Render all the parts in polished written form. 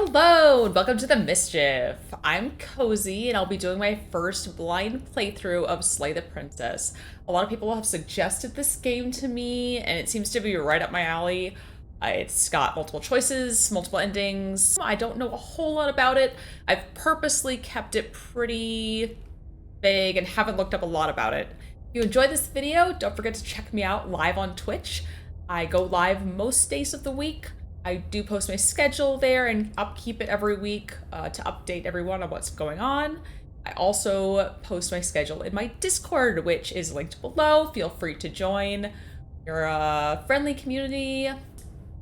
Hello, and welcome to the Mischief. I'm Cozy, and I'll be doing my first blind playthrough of Slay the Princess. A lot of people have suggested this game to me, and it seems to be right up my alley. It's got multiple choices, multiple endings. I don't know a whole lot about it. I've purposely kept it pretty vague and haven't looked up a lot about it. If you enjoyed this video, don't forget to check me out live on Twitch. I go live most days of the week. I do post my schedule there and upkeep it every week to update everyone on what's going on. I also post my schedule in my Discord, which is linked below. Feel free to join. We're a friendly community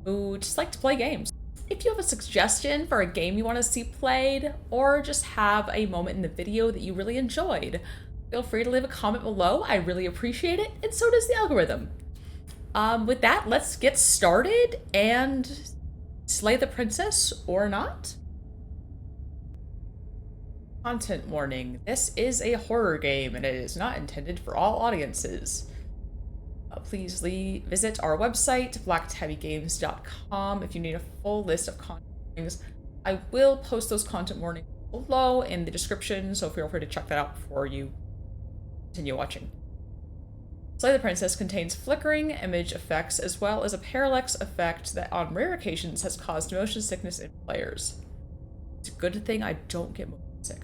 who just like to play games. If you have a suggestion for a game you want to see played, or just have a moment in the video that you really enjoyed, feel free to leave a comment below. I really appreciate it, and so does the algorithm. With that, let's get started and slay the princess or not. Content warning. This is a horror game and it is not intended for all audiences. Please visit our website, blacktabbygames.com, if you need a full list of content warnings. I will post those content warnings below in the description, so feel free to check that out before you continue watching. Slay the Princess contains flickering image effects as well as a parallax effect that on rare occasions has caused motion sickness in players. It's a good thing I don't get motion sick.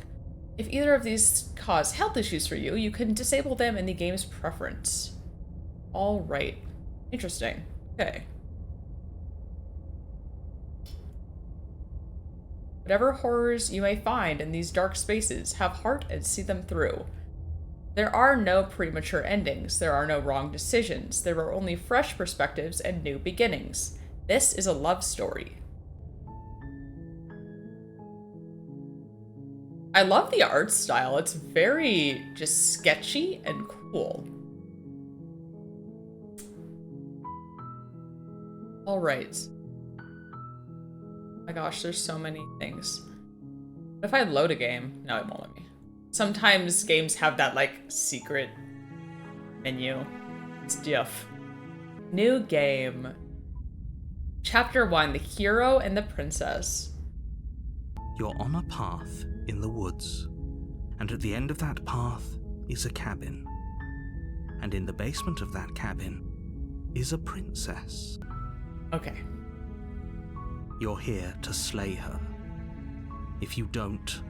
If either of these cause health issues for you, you can disable them in the game's preference. Alright. Interesting. Okay. Whatever horrors you may find in these dark spaces, have heart and see them through. There are no premature endings, there are no wrong decisions, there are only fresh perspectives and new beginnings. This is a love story. I love the art style, it's very just sketchy and cool. Alright. Oh my gosh, there's so many things. What if I load a game? No, it won't let me. Sometimes games have that, like, secret menu stuff. New game. Chapter 1, The Hero and the Princess. You're on a path in the woods, and at the end of that path is a cabin. And in the basement of that cabin is a princess. Okay. You're here to slay her. If you don't,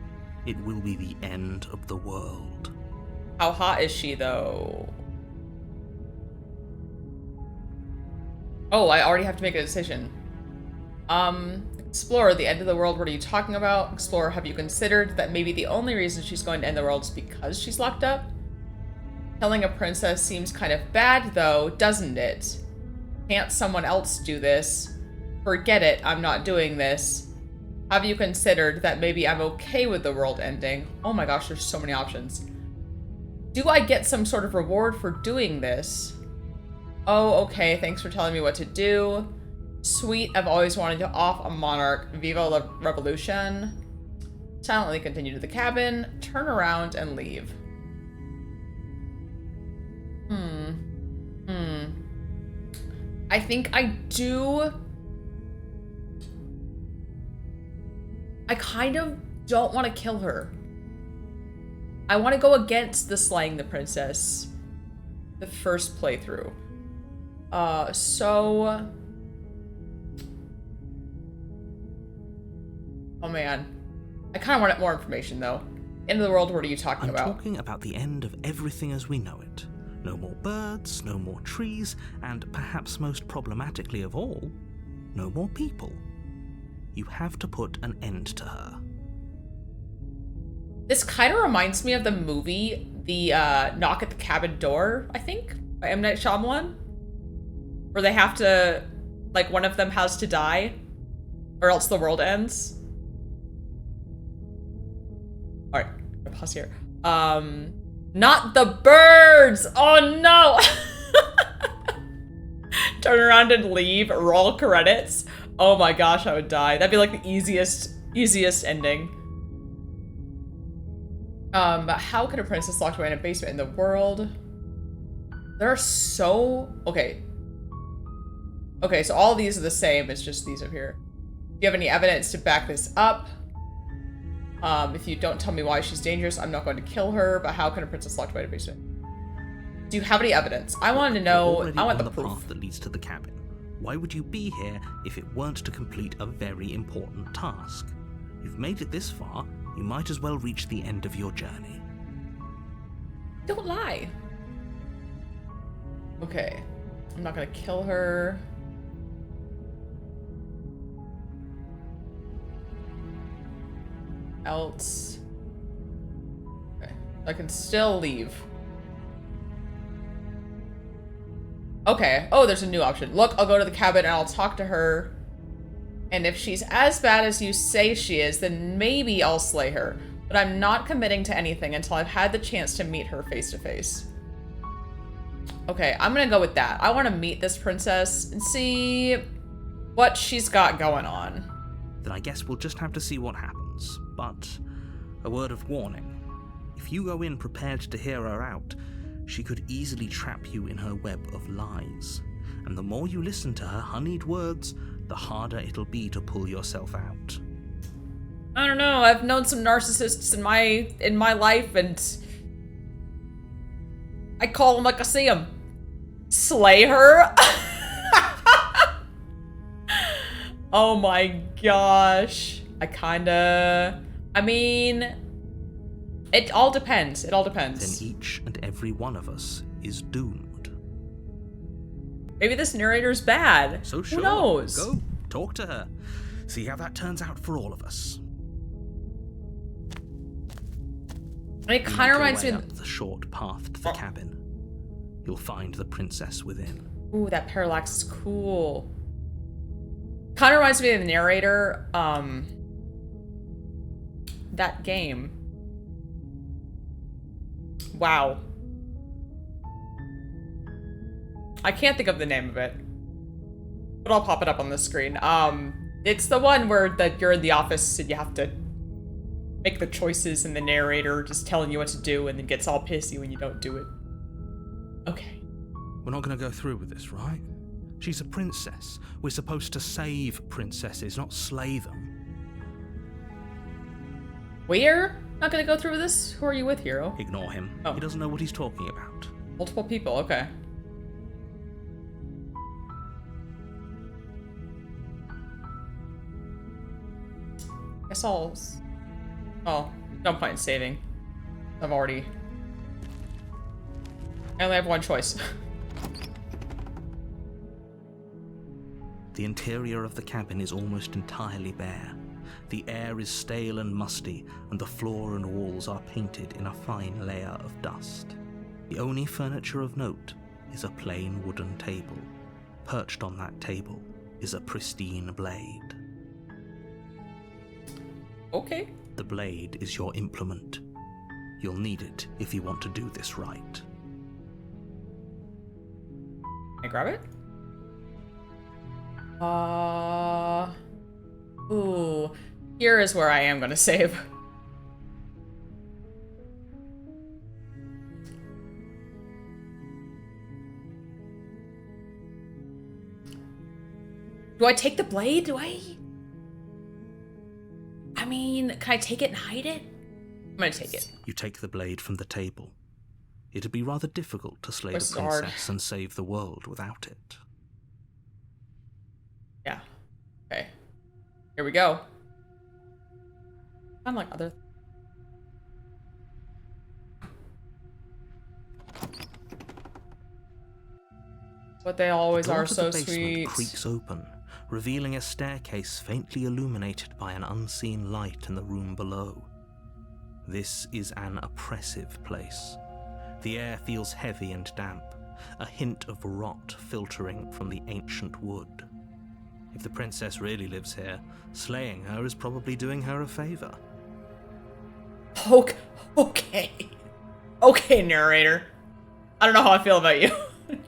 it will be the end of the world. How hot is she, though? Oh, I already have to make a decision. Explorer, the end of the world, what are you talking about? Explorer, have you considered that maybe the only reason she's going to end the world is because she's locked up? Killing a princess seems kind of bad, though, doesn't it? Can't someone else do this? Forget it, I'm not doing this. Have you considered that maybe I'm okay with the world ending? Oh my gosh, there's so many options. Do I get some sort of reward for doing this? Oh, okay, thanks for telling me what to do. Sweet, I've always wanted to off a monarch. Viva la revolution. Silently continue to the cabin, turn around, and leave. I think I do... I kind of don't want to kill her. I want to go against the slaying the princess. The first playthrough. So... Oh man. I kind of wanted more information though. End of the world, what are you talking about? I'm talking about the end of everything as we know it. No more birds, no more trees, and perhaps most problematically of all, no more people. You have to put an end to her. This kind of reminds me of the movie, the Knock at the Cabin Door, I think, by M. Night Shyamalan. Where they have to, like, one of them has to die, or else the world ends. Alright, I'm gonna pause here. Not the birds! Oh no! Turn around and leave, roll credits. Oh my gosh, I would die. That'd be like the easiest ending. How could a princess locked away in a basement in the world? There are so... Okay. Okay, so all these are the same, it's just these up here. you have any evidence to back this up? If you don't tell me why she's dangerous, I'm not going to kill her, but how can a princess locked away to basement? Do you have any evidence? I want to know, I want the proof. Path that leads to the cabin. Why would you be here if it weren't to complete a very important task? You've made it this far, you might as well reach the end of your journey. Don't lie. Okay. I'm not gonna kill her. Else. Okay. I can still leave. Okay. Oh, there's a new option. Look, I'll go to the cabin and I'll talk to her. And if she's as bad as you say she is, then maybe I'll slay her. But I'm not committing to anything until I've had the chance to meet her face to face. Okay, I'm gonna go with that. I want to meet this princess and see what she's got going on. Then I guess we'll just have to see what happens. But a word of warning. If you go in prepared to hear her out, she could easily trap you in her web of lies. And the more you listen to her honeyed words, the harder it'll be to pull yourself out. I don't know, I've known some narcissists in my life, and I call them like I see them. Slay her? Oh my gosh. I mean, it all depends. It all depends. Then each and every one of us is doomed. Maybe this narrator's bad. So sure, who knows? Go, talk to her. See how that turns out for all of us. It kind of reminds me up the short path to the cabin. You'll find the princess within. Ooh, that parallax is cool. Kind of reminds me of the narrator, that game. Wow. I can't think of the name of it, but I'll pop it up on the screen. It's the one where you're in the office and you have to make the choices, and the narrator just telling you what to do and then gets all pissy when you don't do it. Okay. We're not going to go through with this, right? She's a princess. We're supposed to save princesses, not slay them. We're not going to go through with this? Who are you with, hero? Ignore him. Oh. He doesn't know what he's talking about. Multiple people, okay. Guess I'll... Oh, no point in saving. I only have one choice. The interior of the cabin is almost entirely bare. The air is stale and musty, and the floor and walls are painted in a fine layer of dust. The only furniture of note is a plain wooden table. Perched on that table is a pristine blade. Okay. The blade is your implement. You'll need it if you want to do this right. Can I grab it? Ooh. Here is where I am gonna save. Do I take the blade? Do I? I mean, can I take it and hide it? I'm gonna take it. You take the blade from the table. It'd be rather difficult to slay This the is hard. princess and save the world without it. Yeah. Okay. Here we go. Unlike other. But they always are so sweet. Creaks open, revealing a staircase faintly illuminated by an unseen light in the room below. This is an oppressive place. The air feels heavy and damp, a hint of rot filtering from the ancient wood. If the princess really lives here, slaying her is probably doing her a favor. Okay. Okay, narrator. I don't know how I feel about you.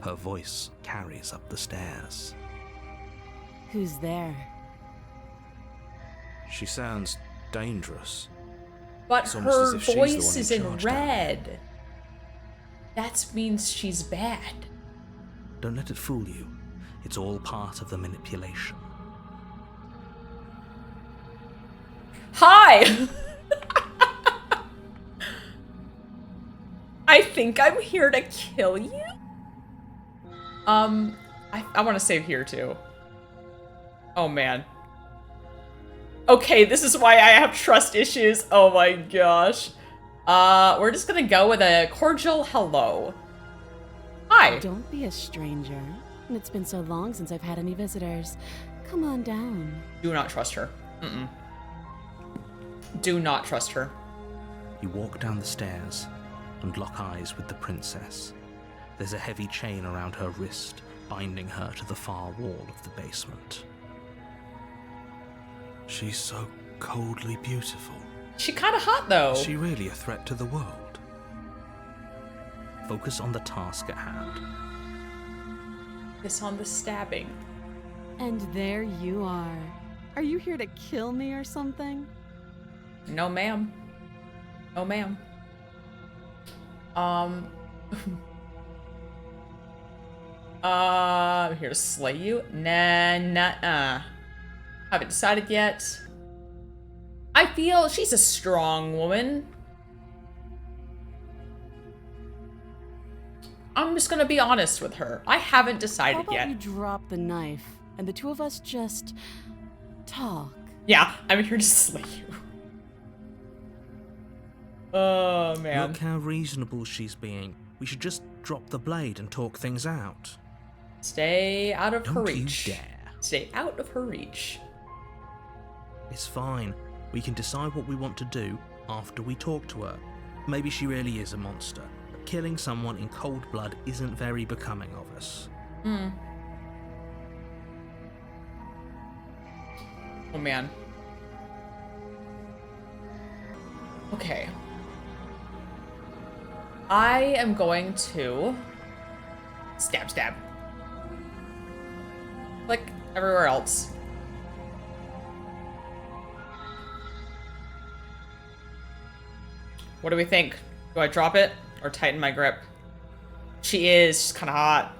Her voice carries up the stairs. Who's there? She sounds dangerous. But It's almost as her if she's the voice one in is in charge down red. That means she's bad. Don't let it fool you. It's all part of the manipulation. Hi! I think I'm here to kill you? I want to save here too. Oh man. Okay, this is why I have trust issues. Oh my gosh. We're just gonna go with a cordial hello. Hi. Don't be a stranger. It's been so long since I've had any visitors. Come on down. Do not trust her. Do not trust her. You walk down the stairs and lock eyes with the princess. There's a heavy chain around her wrist, binding her to the far wall of the basement. She's so coldly beautiful. She kind of hot though. Is she really a threat to the world? Focus on the task at hand. Focus on the stabbing. And there you are. Are you here to kill me or something? No, ma'am. No, ma'am. I'm here to slay you? Nah. Haven't decided yet. I feel she's a strong woman. I'm just gonna be honest with her. I haven't decided How about yet. you drop the knife and the two of us just talk? Yeah, I'm here to slay you. Oh, man. Look how reasonable she's being. We should just drop the blade and talk things out. Stay out of her Don't reach. you dare. Stay out of her reach. It's fine. We can decide what we want to do after we talk to her. Maybe she really is a monster, but killing someone in cold blood isn't very becoming of us. Oh, man. Okay. I am going to stab. Like everywhere else. What do we think? Do I drop it or tighten my grip? She is. She's kind of hot.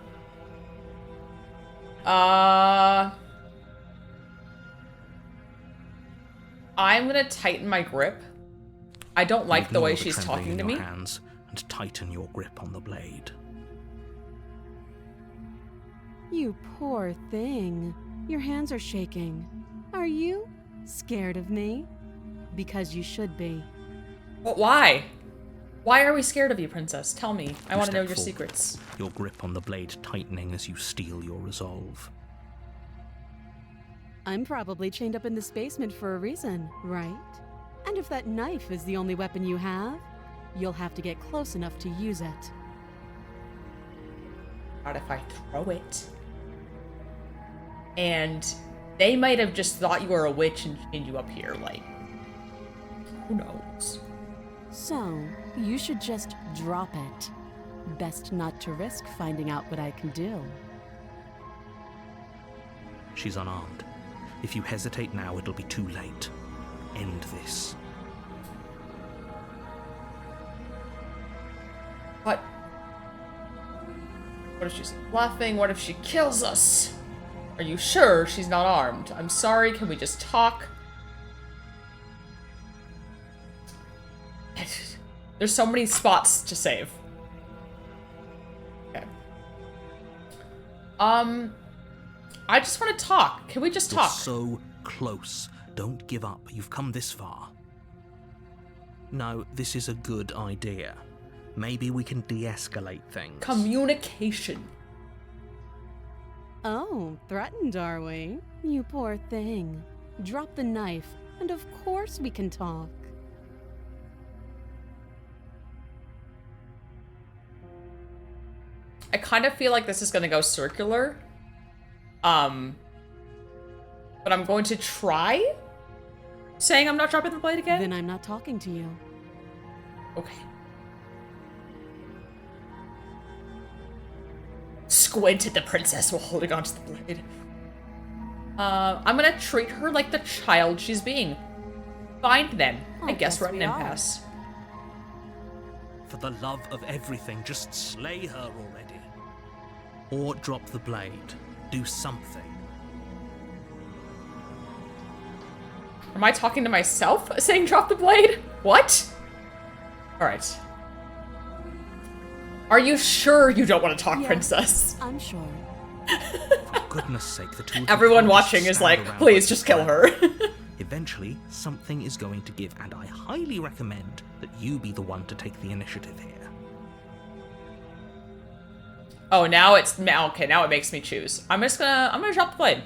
I'm gonna tighten my grip. I don't like the way Ignore she's trembling talking in to your me. hands and tighten your grip on the blade. You poor thing. Your hands are shaking. Are you scared of me? Because you should be. But why? Why are we scared of you, princess? Tell me. I You want to know step your forward, secrets. your grip on the blade tightening as you steel your resolve. I'm probably chained up in this basement for a reason, right? And if that knife is the only weapon you have, you'll have to get close enough to use it. What if I throw it? And they might have just thought you were a witch and chained you up here, like, who knows? So, you should just drop it. Best not to risk finding out what I can do. She's unarmed. If you hesitate now, it'll be too late. End this. What? What if she's laughing? What if she kills us? Are you sure she's not armed? I'm sorry, can we just talk? There's so many spots to save. Okay. I just want to talk. Can we just You're talk? so close. Don't give up. You've come this far. No, this is a good idea. Maybe we can de-escalate things. Communication. Oh, threatened, are we? You poor thing. Drop the knife, and of course we can talk. I kind of feel like this is going to go circular. But I'm going to try saying I'm not dropping the blade again. Then I'm not talking to you. Okay. Squint at the princess while holding onto the blade. I'm gonna treat her like the child she's being. Find them. I guess we're at an we are. impasse. For the love of everything, just slay her already. Or drop the blade. Do something. Am I talking to myself saying drop the blade? What? Alright. Are you sure you don't want to talk, Yes, Princess? I'm sure. For goodness sake, the two of you Everyone can't watching just is stand like, around please like just this kill her. Eventually, something is going to give, and I highly recommend that you be the one to take the initiative here. Oh, now it's okay. Now it makes me choose. I'm gonna drop the blade.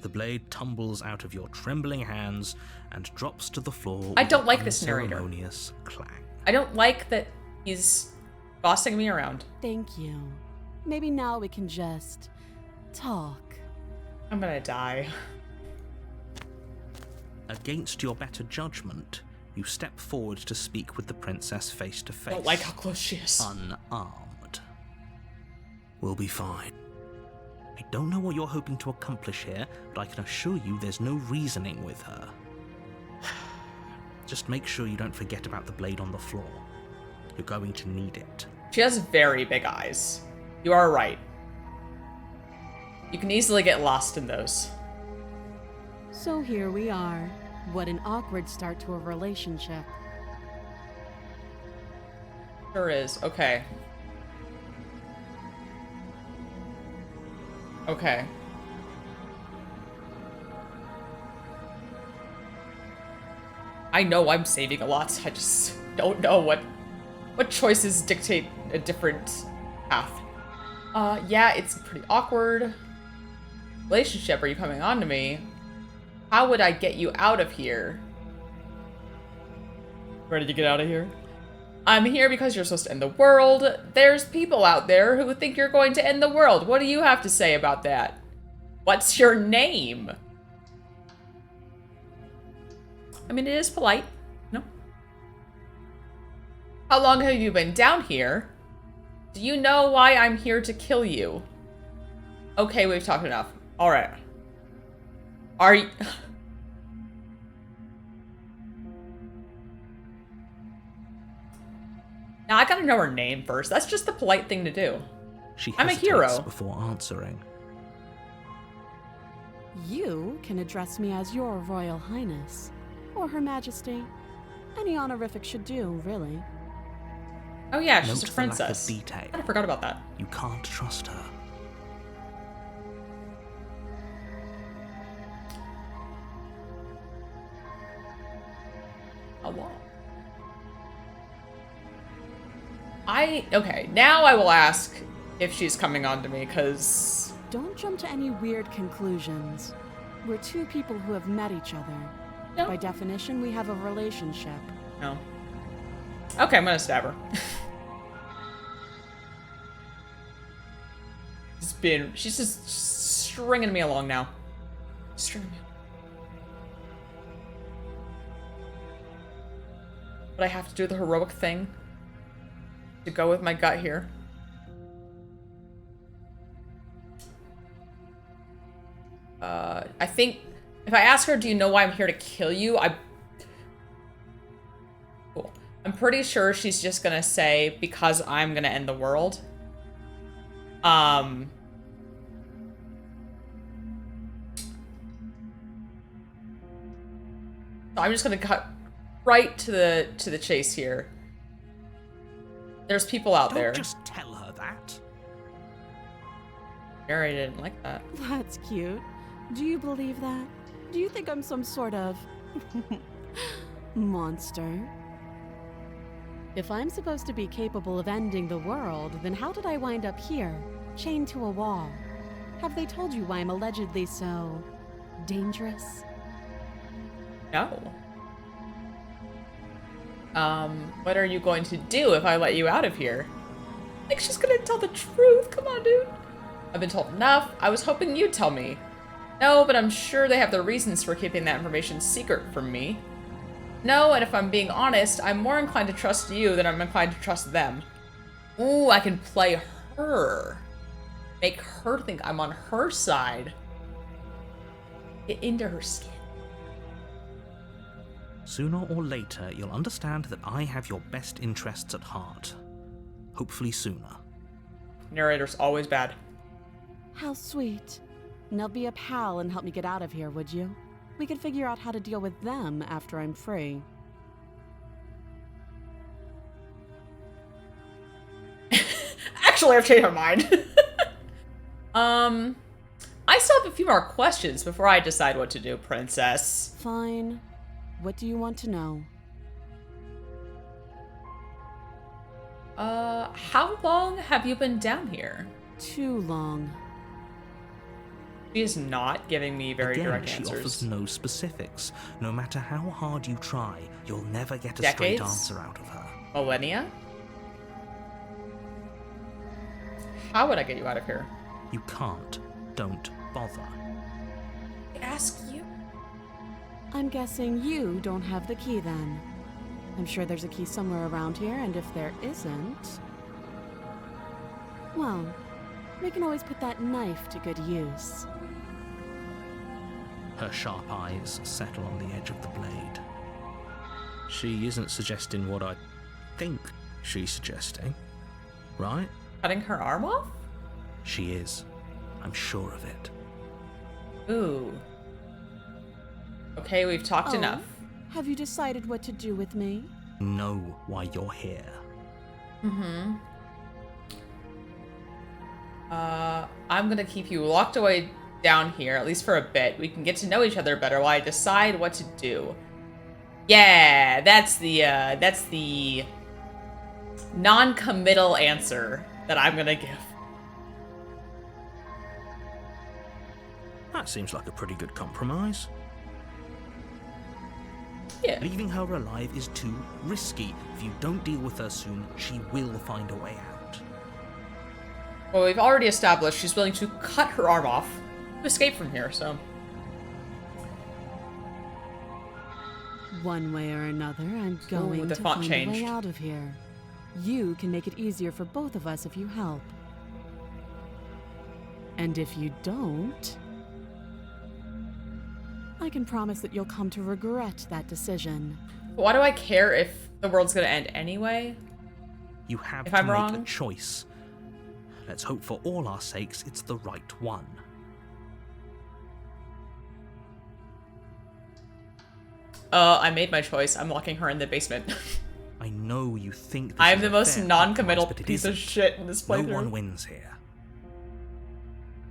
The blade tumbles out of your trembling hands and drops to the floor. I with don't an like this narrator. unceremonious clang. I don't like that he's bossing me around. Thank you. Maybe now we can just talk. I'm gonna die. Against your better judgment, you step forward to speak with the princess face to face. I don't like how close she is. Unarmed. We'll be fine. I don't know what you're hoping to accomplish here, but I can assure you there's no reasoning with her. Just make sure you don't forget about the blade on the floor. You're going to need it. She has very big eyes. You are right. You can easily get lost in those. So here we are. What an awkward start to a relationship. Sure is. Okay. Okay. I know I'm saving a lot. I just don't know what choices dictate a different path. Yeah, it's pretty awkward. Relationship, are you coming on to me? How would I get you out of here? Ready to get out of here? I'm here because you're supposed to end the world. There's people out there who think you're going to end the world. What do you have to say about that? What's your name? I mean, it is polite. No? How long have you been down here? Do you know why I'm here to kill you? Okay, we've talked enough. All right. Are you... Now, I gotta know her name first. That's just the polite thing to do. She I'm a hesitates hero. before answering. You can address me as your Royal Highness, or Her Majesty. Any honorific should do, really. Oh yeah, she's Note a the lack of princess. detail. I forgot about that. You can't trust her. How long? Okay, now I will ask if she's coming on to me, because... Don't jump to any weird conclusions. We're two people who have met each other. No. By definition, we have a relationship. No. Okay, I'm gonna stab her. She's just stringing me along now. Stringing me. But I have to do the heroic thing to go with my gut here. I think if I ask her, do you know why I'm here to kill you? Cool. I'm pretty sure she's just gonna say, because I'm gonna end the world. So I'm just gonna cut right to the chase here. There's people out there. Don't just tell her that. Mary didn't like that. That's cute. Do you believe that? Do you think I'm some sort of monster? If I'm supposed to be capable of ending the world, then how did I wind up here, chained to a wall? Have they told you why I'm allegedly so dangerous? No. What are you going to do if I let you out of here? Like she's gonna tell the truth. Come on, dude. I've been told enough. I was hoping you'd tell me. No, but I'm sure they have their reasons for keeping that information secret from me. No, and if I'm being honest, I'm more inclined to trust you than I'm inclined to trust them. Ooh, I can play her. Make her think I'm on her side. Get into her skin. Sooner or later, you'll understand that I have your best interests at heart. Hopefully sooner. Narrator's always bad. How sweet. Now be a pal and help me get out of here, would you? We could figure out how to deal with them after I'm free. Actually, I've changed my mind. I still have a few more questions before I decide what to do, Princess. Fine. What do you want to know? How long have you been down here? Too long. She is not giving me very Again, direct she answers. offers no specifics. No matter how hard you try, you'll never get a Decades? straight answer out of her. Millennia? How would I get you out of here? You can't. Don't bother. I ask you. I'm guessing you don't have the key then. I'm sure there's a key somewhere around here, and if there isn't... well, we can always put that knife to good use. Her sharp eyes settle on the edge of the blade. She isn't suggesting what I think she's suggesting, right? Cutting her arm off? She is. I'm sure of it. Ooh. Okay, we've talked Oh, enough. Have you decided what to do with me? Know why you're here. I'm gonna keep you locked away down here, at least for a bit. We can get to know each other better while I decide what to do. Yeah, that's the non-committal answer that I'm gonna give. That seems like a pretty good compromise. Yeah. Leaving her alive is too risky. If you don't deal with her soon, she will find a way out. Well, we've already established she's willing to cut her arm off to escape from here, so... One way or another, I'm going the to font find changed. a way out of here. You can make it easier for both of us if you help. And if you don't... I can promise that you'll come to regret that decision. Why do I care if the world's gonna end anyway? You have If to I'm make a wrong? choice. Let's hope for all our sakes it's the right one. I made my choice. I'm locking her in the basement. I know you think this I'm is the a most fair non-committal compromise, but it piece of isn't. shit in this No playthrough. one wins here.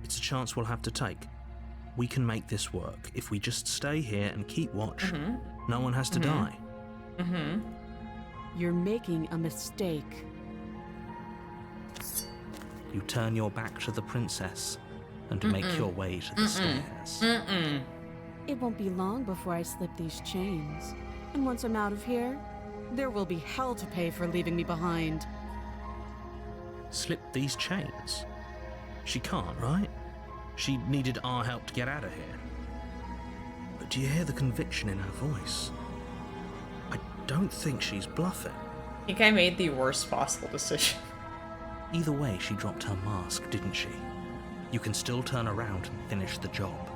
It's a chance we'll have to take. We can make this work. If we just stay here and keep watch, no one has to die. You're making a mistake. You turn your back to the princess and make your way to the stairs. It won't be long before I slip these chains. And once I'm out of here, there will be hell to pay for leaving me behind. Slip these chains? She can't, right? She needed our help to get out of here. But do you hear the conviction in her voice? I don't think she's bluffing. I think I made the worst possible decision. Either way, she dropped her mask, didn't she? You can still turn around and finish the job.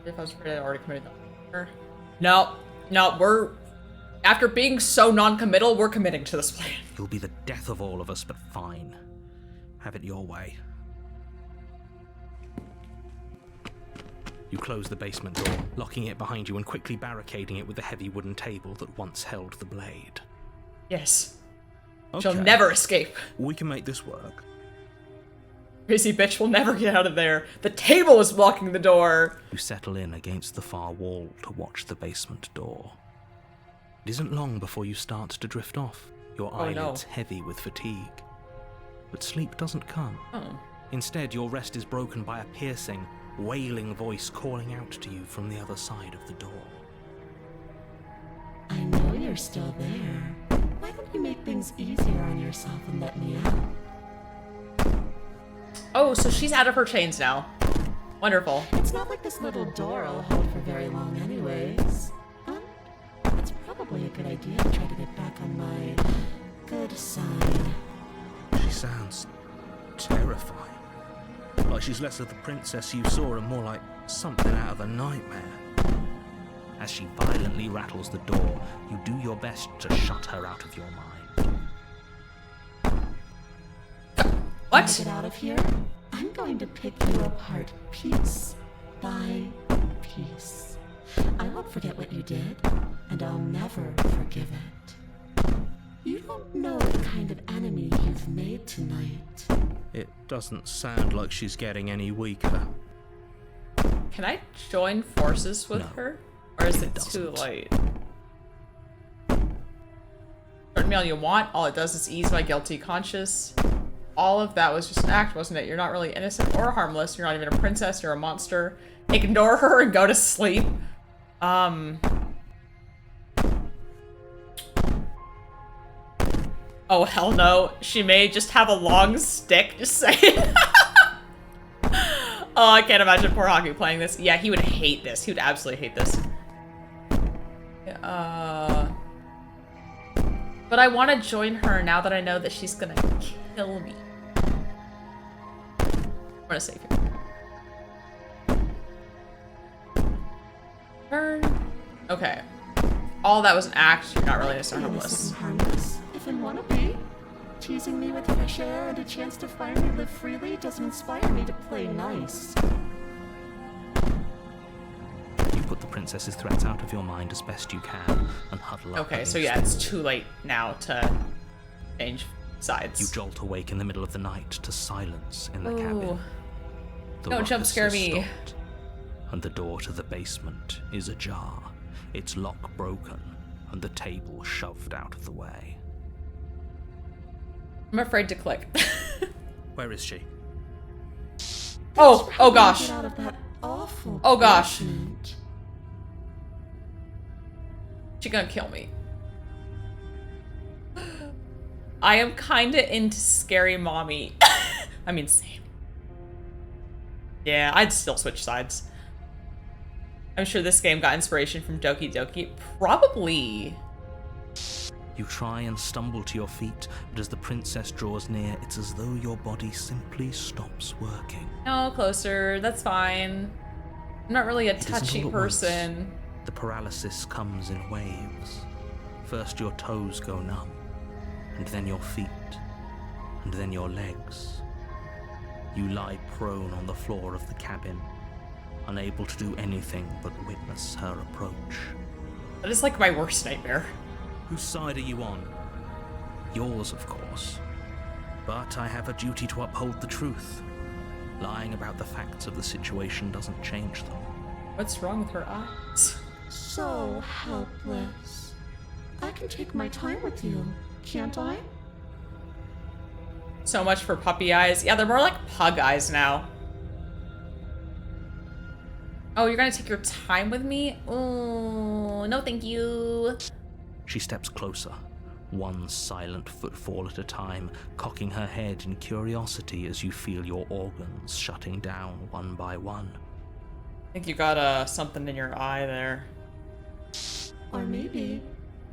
If I was afraid I'd already committed that. No, we're... After being so non-committal, we're committing to this plan. You'll be the death of all of us, but fine. Have it your way. You close the basement door, locking it behind you and quickly barricading it with the heavy wooden table that once held the blade. Yes. Okay, She'll never escape. we can make this work. Crazy bitch will never get out of there. The table is blocking the door. You settle in against the far wall to watch the basement door. It isn't long before you start to drift off, your Oh, no. eyelids heavy with fatigue. But sleep doesn't come. Oh. Instead, your rest is broken by a piercing, wailing voice calling out to you from the other side of the door. I know you're still there. Why don't you make things easier on yourself and let me out? Oh, so she's out of her chains now. Wonderful. It's not like this little door will hold for very long anyways. It's probably a good idea to try to get back on my good side. She sounds terrifying. Like she's less of the princess you saw and more like something out of a nightmare. As she violently rattles the door, you do your best to shut her out of your mind. What? When I get out of here, I'm going to pick you apart piece by piece. I won't forget what you did, and I'll never forgive it. You don't know the kind of enemy you've made tonight. It doesn't sound like she's getting any weaker. Can I join forces with No, her? Or is it too doesn't. late? Threaten me all you want. All it does is ease my guilty conscience. All of that was just an act, wasn't it? You're not really innocent or harmless. You're not even a princess. You're a monster. Ignore her and go to sleep. Oh, hell no. She may just have a long stick. Just saying. Oh, I can't imagine poor Haku playing this. Yeah, he would hate this. He would absolutely hate this. But I want to join her now that I know that she's gonna kill me. I'm gonna save her. Turn. Okay. All that was an act. You're not really innocent or Innocent harmless. and harmless, if I want to be. Teasing me with fresh air and a chance to finally live freely doesn't inspire me to play nice. You put the princess's threats out of your mind as best you can and huddle up. Okay, so against yeah, her. it's too late now to change sides. You jolt awake in the middle of the night to silence in the Ooh. cabin. The Don't jump ruckus scare has me. stopped, and the door to the basement is ajar, its lock broken, and the table shoved out of the way. I'm afraid to click. Where is she? Oh, How oh do I gosh. get out of that awful Oh gosh. basement? She's gonna kill me. I am kinda into scary mommy. I mean, same. Yeah, I'd still switch sides. I'm sure this game got inspiration from Doki Doki. Probably. You try and stumble to your feet, but as the princess draws near, it's as though your body simply stops working. No, closer. That's fine. I'm not really a It isn't touchy all at once. person. The paralysis comes in waves. First your toes go numb, and then your feet, and then your legs. You lie prone on the floor of the cabin, unable to do anything but witness her approach. That is like my worst nightmare. Whose side are you on? Yours, of course. But I have a duty to uphold the truth. Lying about the facts of the situation doesn't change them. What's wrong with her eyes? So helpless. I can take my time with you, can't I? So much for puppy eyes. Yeah, they're more like pug eyes now. Oh, you're gonna take your time with me? Oh, no thank you. She steps closer, one silent footfall at a time, cocking her head in curiosity as you feel your organs shutting down one by one. I think you got something in your eye there. Or maybe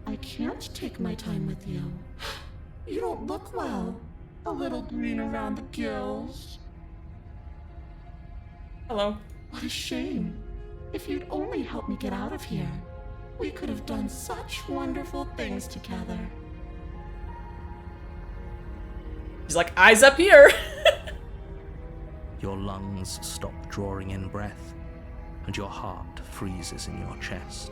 I can't take my time with you. You don't look well. A little green around the gills. Hello. What a shame. If you'd only helped me get out of here, we could have done such wonderful things together. She's like, eyes up here. Your lungs stop drawing in breath, and your heart freezes in your chest.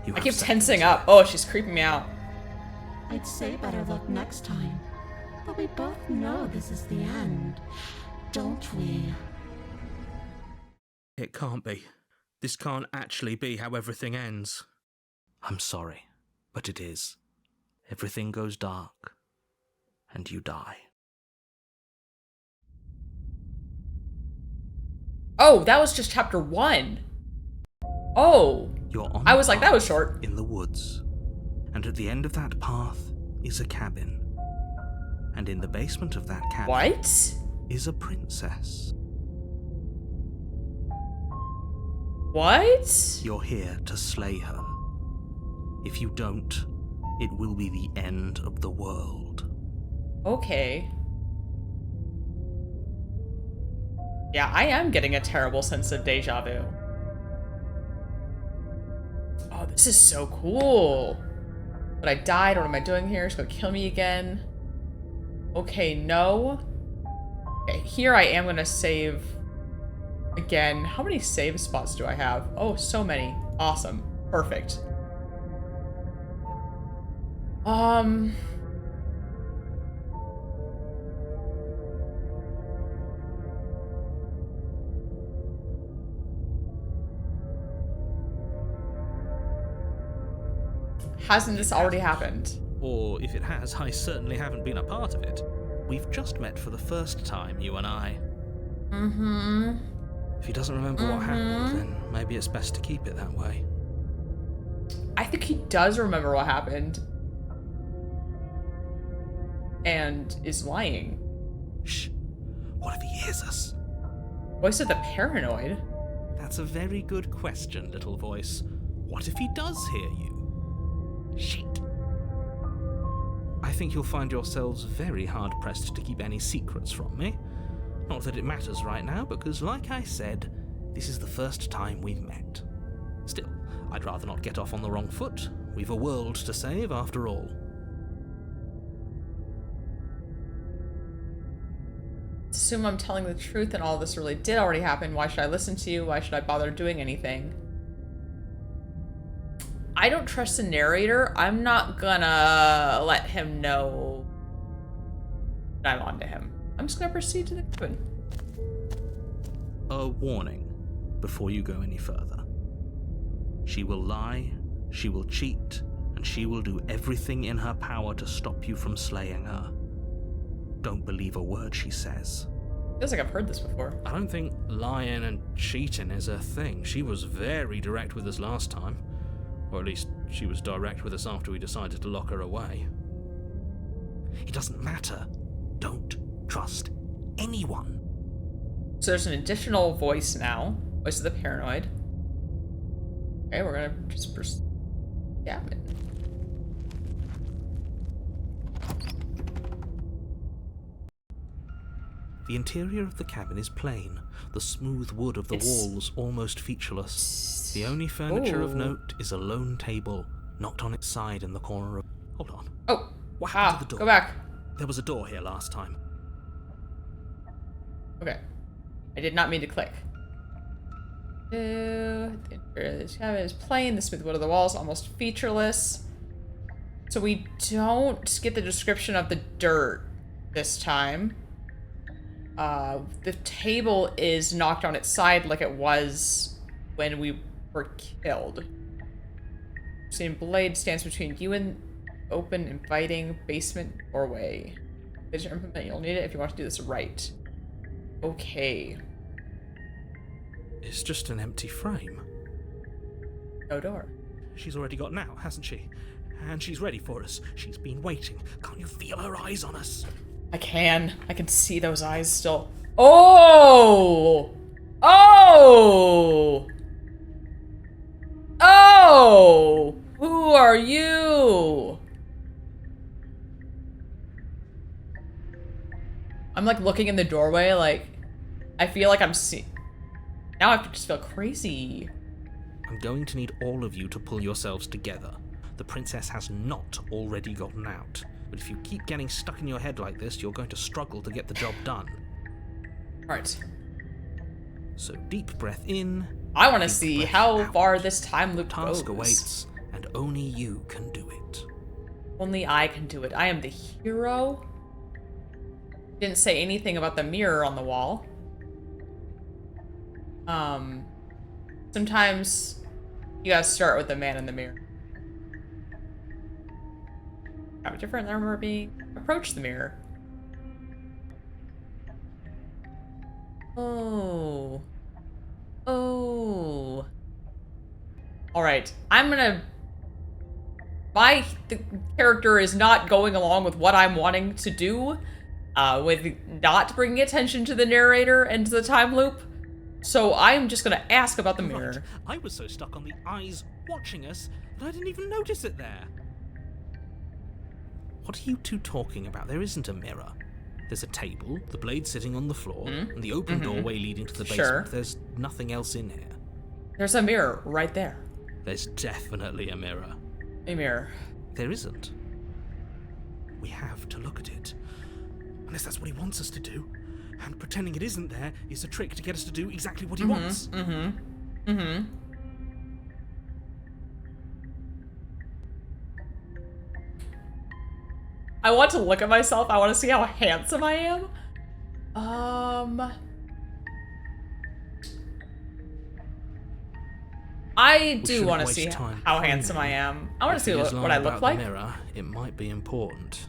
You I have keep seconds tensing up. left. Oh, she's creeping me out. I'd say better luck next time. But we both know this is the end, don't we? It can't be. This can't actually be how everything ends. I'm sorry, but it is. Everything goes dark, and you die. Oh, that was just chapter 1. Oh. You're on I a was like, that was path short. in the woods, and at the end of that path is a cabin. And in the basement of that cabin What? is a princess. What? You're here to slay her. If you don't, it will be the end of the world. Okay. Yeah, I am getting a terrible sense of deja vu. Oh, this is so cool. But I died. What am I doing here? She's gonna kill me again. Okay, no. Okay, here I am gonna save again. How many save spots do I have? Oh, so many. Awesome. Perfect. Hasn't this already happened? Or if it has, I certainly haven't been a part of it. We've just met for the first time, you and I. Mm-hmm. If he doesn't remember what happened, then maybe it's best to keep it that way. I think he does remember what happened. And is lying. Shh. What if he hears us? Voice of the paranoid? That's a very good question, little voice. What if he does hear you? Shit. I think you'll find yourselves very hard-pressed to keep any secrets from me. Not that it matters right now, because like I said, this is the first time we've met. Still, I'd rather not get off on the wrong foot. We've a world to save, after all. Assume I'm telling the truth and all this really did already happen. Why should I listen to you? Why should I bother doing anything? I don't trust the narrator. I'm not gonna let him know that I'm on to him. I'm just gonna proceed to the cabin. A warning before you go any further. She will lie, she will cheat, and she will do everything in her power to stop you from slaying her. Don't believe a word she says. Feels like I've heard this before. I don't think lying and cheating is her thing. She was very direct with us last time. Or at least, she was direct with us after we decided to lock her away. It doesn't matter. Don't trust anyone. So there's an additional voice now. Voice of the paranoid. Okay, we're gonna just pursue. Yeah. The interior of the cabin is plain, the smooth wood of the walls almost featureless. The only furniture of note is a lone table, knocked on its side in the corner of... Hold on. Oh, What happened to the door? Go back. There was a door here last time. Okay. I did not mean to click. The interior of this cabin is plain, the smooth wood of the walls almost featureless. So we don't get the description of the dirt this time. The table is knocked on its side like it was when we were killed. Seeing blade stands between you and open, inviting basement doorway. Is your implement? You'll need it if you want to do this right. Okay. It's just an empty frame. No door. She's already got an out, hasn't she? And she's ready for us. She's been waiting. Can't you feel her eyes on us? I can see those eyes still. Oh! Oh! Oh! Who are you? I'm like looking in the doorway, like, I feel like I'm now I just feel crazy. I'm going to need all of you to pull yourselves together. The princess has not already gotten out. But if you keep getting stuck in your head like this, you're going to struggle to get the job done. Alright. So deep breath in. I want to deep see breath how out. far this time loop Task goes. awaits, and only you can do it. Only I can do it. I am the hero. Didn't say anything about the mirror on the wall. Sometimes you gotta start with the man in the mirror. Have a different number being approach the mirror. Oh. Oh. Alright. The character is not going along with what I'm wanting to do, with not bringing attention to the narrator and to the time loop. So I'm just gonna ask about the mirror. Right. I was so stuck on the eyes watching us that I didn't even notice it there. What are you two talking about? There isn't a mirror. There's a table, the blade sitting on the floor, and the open doorway leading to the basement. Sure. There's nothing else in here. There's a mirror right there. There's definitely a mirror. A mirror. There isn't. We have to look at it. Unless that's what he wants us to do. And pretending it isn't there is a trick to get us to do exactly what he wants. I want to look at myself. I want to see how handsome I am. I do want to see how handsome I am. I want to see what I look like. Mirror, it might be important.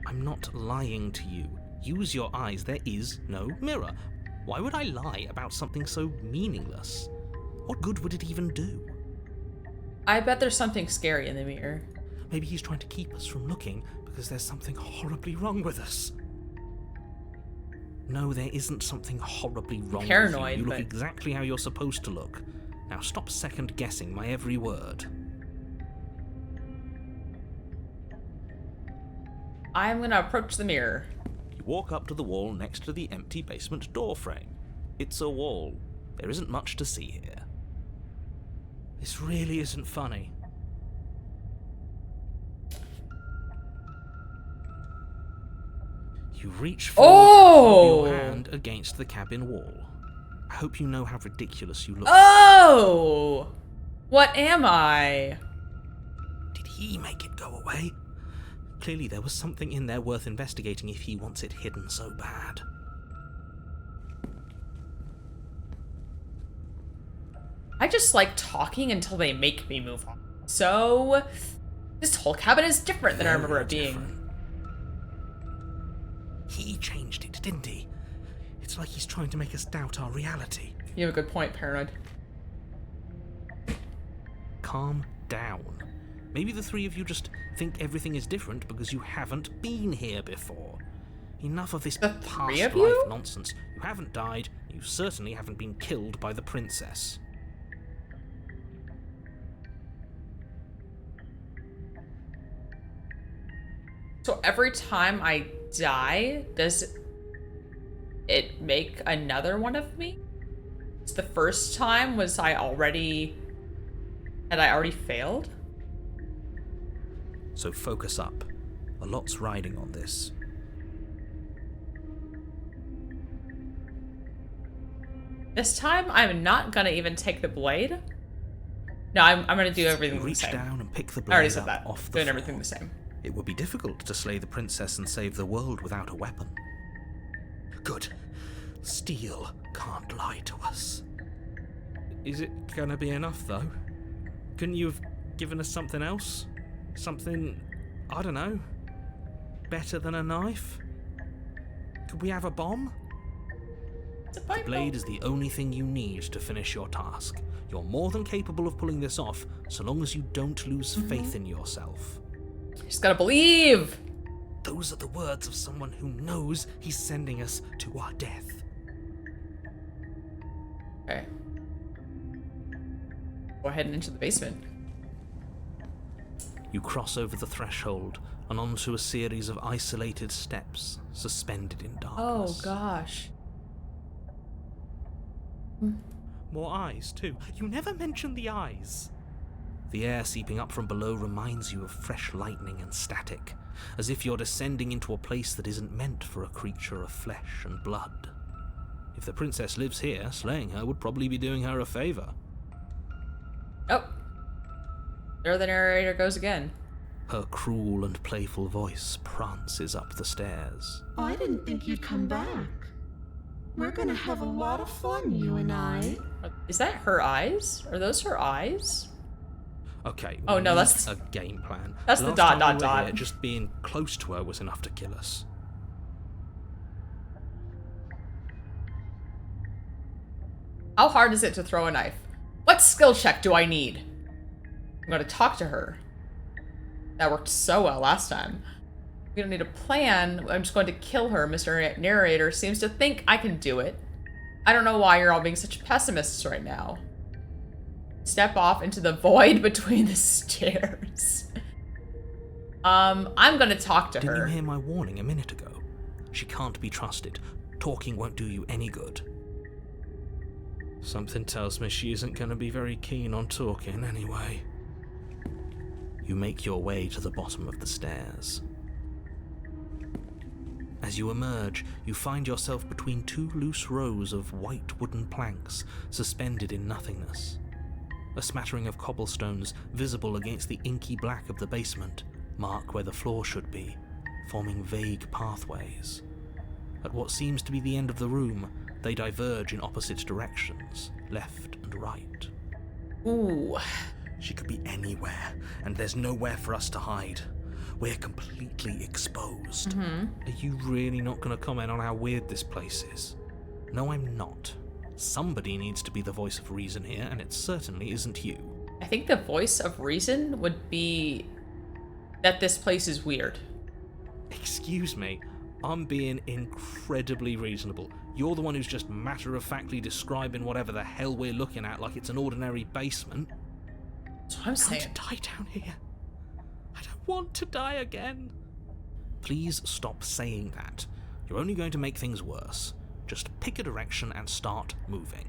I'm not lying to you. Use your eyes. There is no mirror. Why would I lie about something so meaningless? What good would it even do? I bet there's something scary in the mirror. Maybe he's trying to keep us from looking because there's something horribly wrong with us. No, there isn't something horribly wrong with you. You look exactly how you're supposed to look. Now stop second-guessing my every word. I'm gonna approach the mirror. You walk up to the wall next to the empty basement door frame. It's a wall. There isn't much to see here. This really isn't funny. You reach forward with your hand against the cabin wall. I hope you know how ridiculous you look. Oh! What am I? Did he make it go away? Clearly there was something in there worth investigating if he wants it hidden so bad. I just like talking until they make me move on. So, this whole cabin is different than I remember it being. He changed it, didn't he? It's like he's trying to make us doubt our reality. You have a good point, Paranoid. Calm down. Maybe the three of you just think everything is different because you haven't been here before. Enough of this past life nonsense. You haven't died. You certainly haven't been killed by the princess. So every time I die, does it make another one of me? It's the first time had I already failed? So focus up. A lot's riding on this. This time, I'm not gonna even take the blade. No, I'm gonna do everything the same. Reach down and pick the blade I already said up that. off the Doing floor. everything the same. It would be difficult to slay the princess and save the world without a weapon. Good. Steel can't lie to us. Is it gonna be enough, though? Couldn't you have given us something else? Something, I don't know, better than a knife? Could we have a bomb? The blade is the only thing you need to finish your task. You're more than capable of pulling this off, so long as you don't lose faith in yourself. Just gotta believe! Those are the words of someone who knows he's sending us to our death. Okay. Go ahead and into the basement. You cross over the threshold and onto a series of isolated steps, suspended in darkness. Oh, gosh. More eyes, too. You never mention the eyes. The air seeping up from below reminds you of fresh lightning and static, as if you're descending into a place that isn't meant for a creature of flesh and blood. If the princess lives here, slaying her would probably be doing her a favor. Oh. There the narrator goes again. Her cruel and playful voice prances up the stairs. I didn't think you'd come back. We're gonna have a lot of fun, you and I. Is that her eyes? Are those her eyes? Okay. Oh no, that's a game plan. That's the Last dot. Here, just being close to her was enough to kill us. How hard is it to throw a knife? What skill check do I need? I'm gonna talk to her. That worked so well last time. We don't need a plan. I'm just going to kill her. Mr. Narrator seems to think I can do it. I don't know why you're all being such pessimists right now. Step off into the void between the stairs. I'm gonna talk to her. Didn't you hear my warning a minute ago? She can't be trusted. Talking won't do you any good. Something tells me she isn't going to be very keen on talking anyway. You make your way to the bottom of the stairs. As you emerge, you find yourself between two loose rows of white wooden planks suspended in nothingness. A smattering of cobblestones, visible against the inky black of the basement, mark where the floor should be, forming vague pathways. At what seems to be the end of the room, they diverge in opposite directions, left and right. Ooh. She could be anywhere, and there's nowhere for us to hide. We're completely exposed. Are you really not going to comment on how weird this place is? No, I'm not. Somebody needs to be the voice of reason here, and it certainly isn't you. I think the voice of reason would be that this place is weird. Excuse me, I'm being incredibly reasonable. You're the one who's just matter-of-factly describing whatever the hell we're looking at like it's an ordinary basement. That's what I'm saying. I want to die down here. I don't want to die again. Please stop saying that. You're only going to make things worse. Just pick a direction and start moving.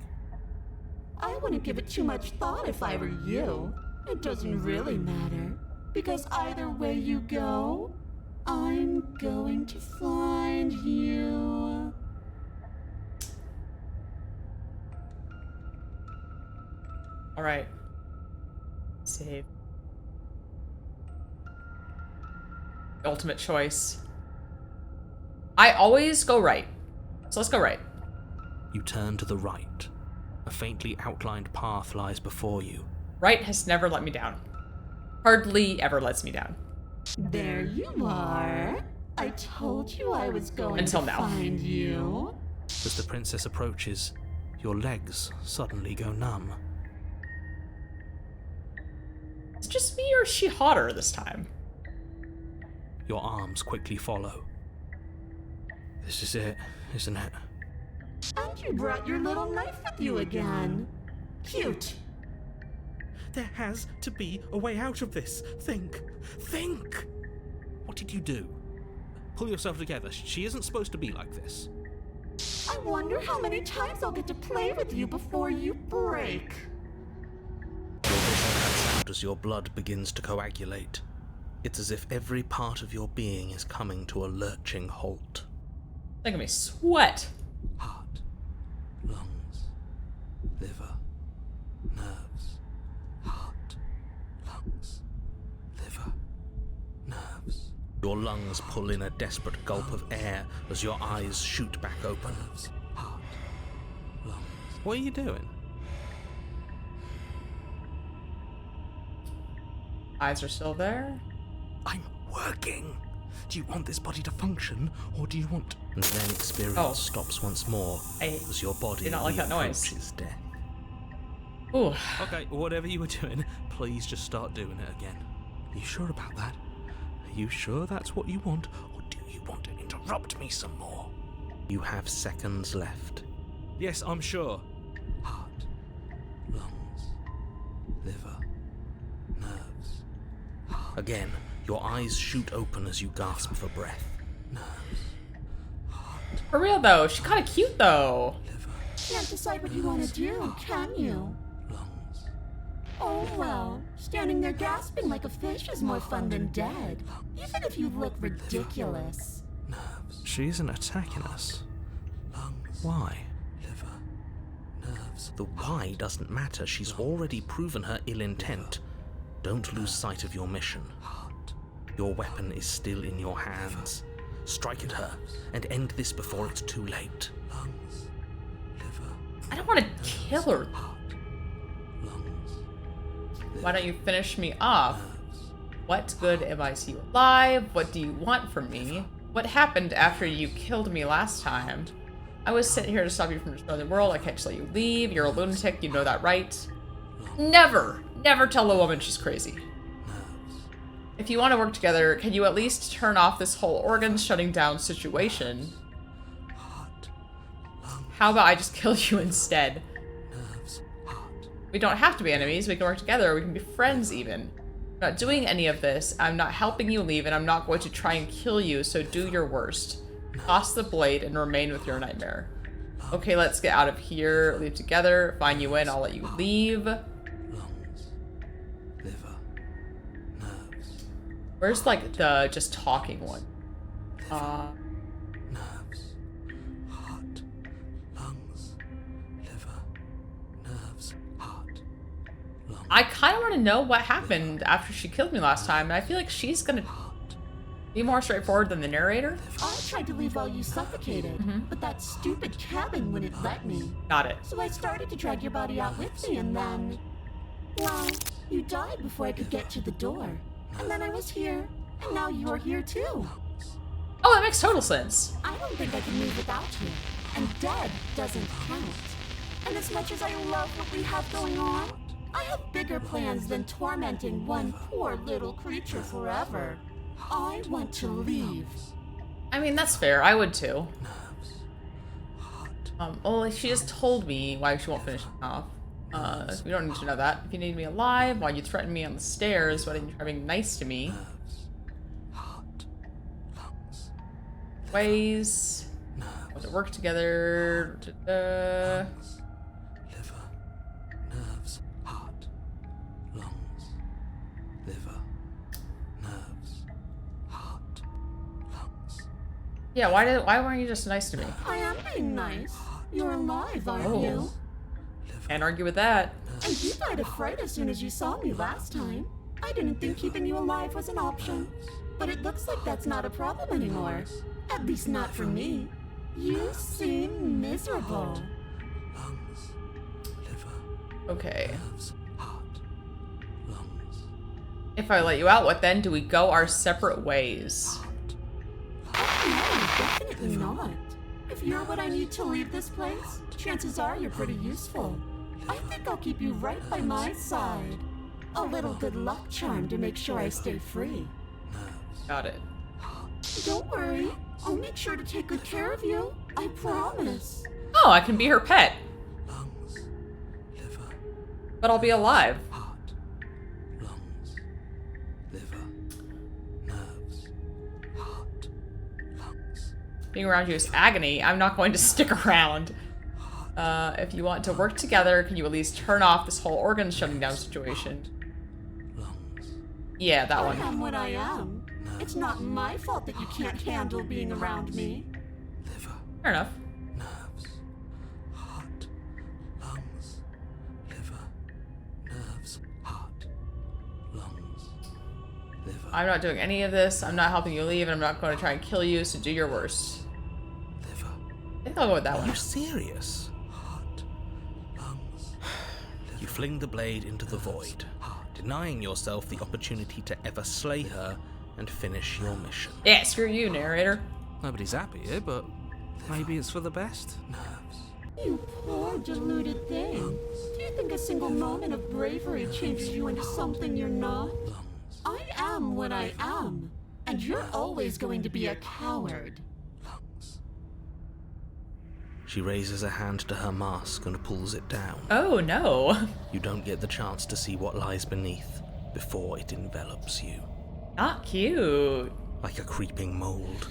I wouldn't give it too much thought if I were you. It doesn't really matter, because either way you go, I'm going to find you. All right. Save. Ultimate choice. I always go right. So let's go right. You turn to the right. A faintly outlined path lies before you. Right has never let me down. Hardly ever lets me down. There you are. I told you I was going Until to now. find you. As the princess approaches, your legs suddenly go numb. It's just me, or is she hotter this time? Your arms quickly follow. This is it, isn't it? And you brought your little knife with you again. Cute. There has to be a way out of this. Think! Think! What did you do? Pull yourself together. She isn't supposed to be like this. I wonder how many times I'll get to play with you before you break. Your vision cuts out as your blood begins to coagulate. It's as if every part of your being is coming to a lurching halt. Making me sweat. Heart, lungs, liver, nerves. Heart, lungs, liver, nerves. Your lungs pull in a desperate gulp of air as your eyes shoot back open. Heart, lungs. What are you doing? Eyes are still there. I'm working. Do you want this body to function, or do you want... And then experience Oh. stops once more I as your body did not like that noise. approaches death. Ooh. Okay, whatever you were doing, please just start doing it again. Are you sure about that? Are you sure that's what you want, or do you want to interrupt me some more? You have seconds left. Yes, I'm sure. Heart, lungs, liver, nerves. Again, your eyes shoot open as you gasp for breath. Nerves, heart, For real though, she's kind of cute though. liver, Can't decide what you want to do, can you? lungs. Oh well, standing there gasping like a fish is more fun than dead. Even if you look ridiculous. Nerves. She isn't attacking us. Lungs. Why? Liver. Nerves. The why doesn't matter. She's already proven her ill intent. Don't lose sight of your mission. Your weapon is still in your hands. Strike at her and end this before it's too late. Lungs. Liver. I don't want to kill her. Lungs. Why don't you finish me off? What good am I to you alive? What do you want from me? What happened after you killed me last time? I was sent here to stop you from destroying the world. I can't just let you leave. You're a lunatic. You know that, right? Never, never tell a woman she's crazy. If you want to work together, can you at least turn off this whole organs shutting down situation? How about I just kill you instead? We don't have to be enemies. We can work together. We can be friends even. I'm not doing any of this. I'm not helping you leave, and I'm not going to try and kill you, so do your worst. Toss the blade and remain with your nightmare. Okay, let's get out of here. Leave together. Find you in. I'll let you leave. Lungs. Liver. Nerves. Where's, like, the just talking one? Nerves. I kind of want to know what happened after she killed me last time, and I feel like she's gonna be more straightforward than the narrator. I tried to leave while you suffocated, but that stupid cabin wouldn't let me. Got it. So I started to drag your body out with me, and then... well, you died before I could get to the door. And then I was here, and now you're here too. Oh, that makes total sense. I don't think I can move without you, and dead doesn't count. And as much as I love what we have going on, I have bigger plans than tormenting one poor little creature forever. I want to leave. I mean, that's fair. I would too. Well, she just told me why she won't finish it off. We don't need to know that. If you need me alive, why you threatened me on the stairs, why didn't you try being nice to me? Ways. How to work together. Liver, nerves, heart, lungs. Liver, nerves, heart, lungs. Yeah, why weren't you just nice to me? I am being nice. You're alive, aren't you? Can't argue with that. And you died of fright as soon as you saw me last time. I didn't think keeping you alive was an option. But it looks like that's not a problem anymore. At least not for me. You seem miserable. Lungs, liver, Okay. nerves, heart, lungs. If I let you out, what then? Do we go our separate ways? No, definitely not. If you're what I need to leave this place, chances are you're pretty useful. I think I'll keep you right by my side. A little good luck charm to make sure I stay free. Got it. Don't worry. I'll make sure to take good care of you. I promise. Oh, I can be her pet, Lungs, liver, but I'll be alive. heart, lungs, liver, nerves, heart, lungs. Being around you is agony. I'm not going to stick around. If you want to work together, can you at least turn off this whole organ shutting down situation? Lungs, Yeah, that I one. am what I am. It's not my fault that you can't handle being around me. liver, Fair enough. nerves, heart, lungs, liver, nerves, heart, lungs, liver, I'm not doing any of this. I'm not helping you leave, and I'm not going to try and kill you, so do your worst. liver, I think I'll go with that Are you one. serious? heart, lungs, You fling the blade into the void, denying yourself the opportunity to ever slay her and finish your mission. Yeah, screw you, narrator. Nobody's happy here, but maybe it's for the best. nerves, You poor deluded thing. Do you think a single moment of bravery changes you into something you're not? lungs, I am what I am. And you're always going to be a coward. lungs. She raises a hand to her mask and pulls it down. Oh, no. You don't get the chance to see what lies beneath before it envelops you. Not cute. Like a creeping mold,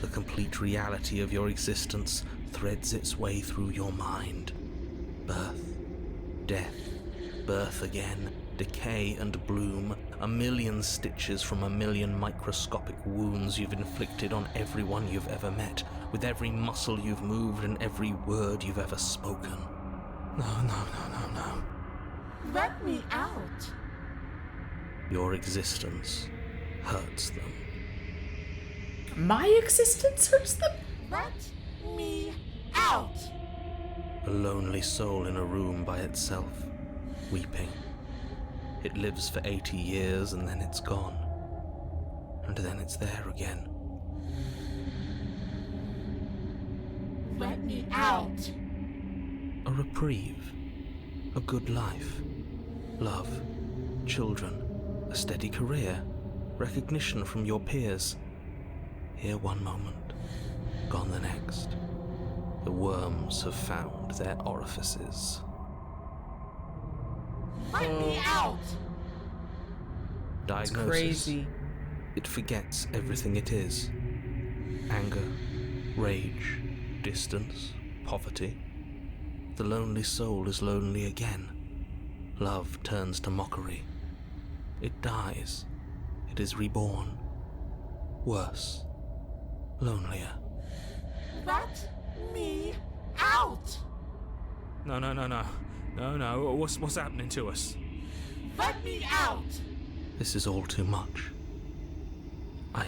the complete reality of your existence threads its way through your mind. Birth, death, birth again, decay and bloom, a million stitches from a million microscopic wounds you've inflicted on everyone you've ever met, with every muscle you've moved and every word you've ever spoken. No. Let me out. Your existence hurts them. My existence hurts them? Let me out. A lonely soul in a room by itself, weeping. It lives for 80 years and then it's gone. And then it's there again. Let me out. A reprieve. A good life. Love. Children. A steady career. Recognition from your peers. Here one moment, gone the next. The worms have found their orifices. Let me out. Diagnosis. Crazy. It forgets everything it is. Anger, rage, distance, poverty. The lonely soul is lonely again. Love turns to mockery. It dies. It is reborn. Worse. Lonelier. Let me out. No. What's happening to us? Let me out! This is all too much. I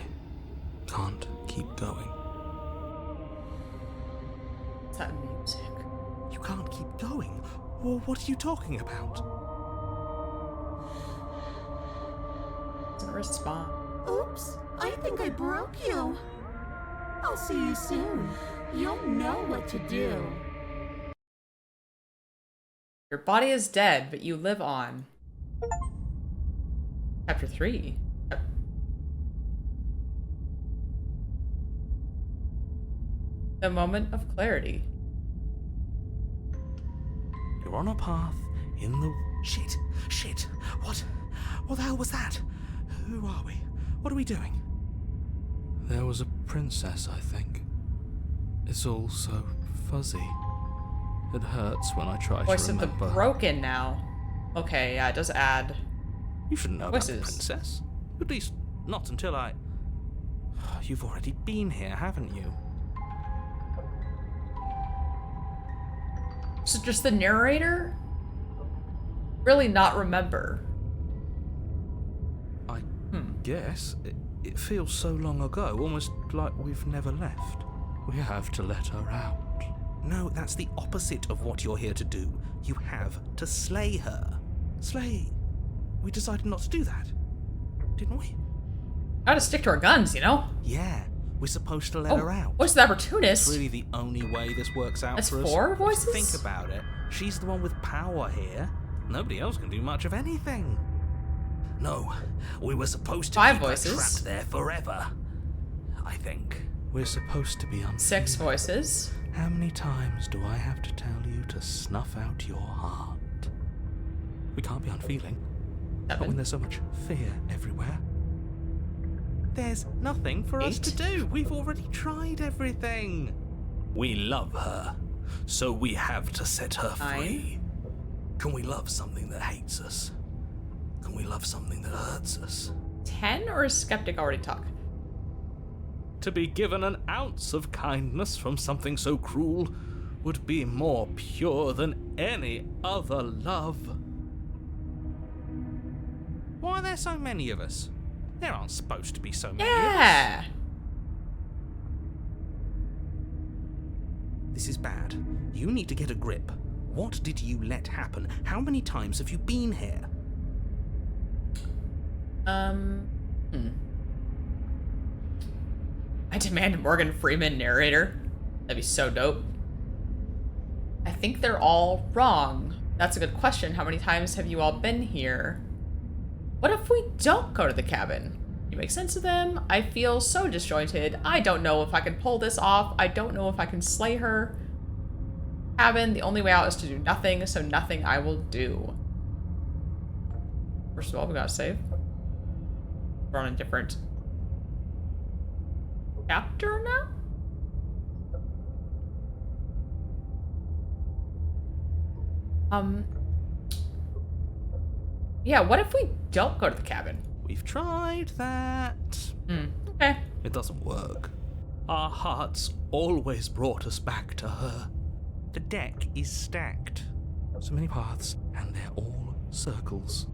can't keep going. What's that music? You can't keep going? Well, what are you talking about? Doesn't respond. Oops, I think I broke you. I'll see you soon. You'll know what to do. Your body is dead, but you live on. Chapter 3. The moment of clarity. You're on a path in the... Shit! What the hell was that? Who are we? What are we doing? There was a princess, I think. It's all so fuzzy. It hurts when I try Voice to of the remember. broken now. Okay, yeah, it does add. You shouldn't know about the Voices. princess. At least, not until I... You've already been here, haven't you? So just the narrator? Really not remember. I guess. It feels so long ago, almost like we've never left. We have to let her out. No, that's the opposite of what you're here to do. You have to slay her. Slay? We decided not to do that, didn't we? Gotta stick to our guns, you know? Yeah, we're supposed to let her out. What's the opportunist? It's really the only way this works out That's for us. 4 voices? Think about it. She's the one with power here. Nobody else can do much of anything. No, we were supposed to 5 keep her voices. trapped there forever. I think. We're supposed to be unfeeling. 6 voices. How many times do I have to tell you to snuff out your heart? We can't be unfeeling. Not when 7. there's so much fear everywhere. There's nothing for us 8. to do. We've already tried everything. We love her, so we have to set her 9. free. Can we love something that hates us? Can we love something that hurts us? 10 or is skeptic already talk? To be given an ounce of kindness from something so cruel would be more pure than any other love. Why are there so many of us? There aren't supposed to be so many of us. Yeah. This is bad. You need to get a grip. What did you let happen? How many times have you been here? I demand a Morgan Freeman narrator. That'd be so dope. I think they're all wrong. That's a good question. How many times have you all been here? What if we don't go to the cabin? You make sense of them? I feel so disjointed. I don't know if I can pull this off. I don't know if I can slay her. Cabin, the only way out is to do nothing, so nothing I will do. First of all, we gotta save. We're on a different chapter now? Yeah, what if we don't go to the cabin? We've tried that. Okay. It doesn't work. Our hearts always brought us back to her. The deck is stacked. So many paths, and they're all circles.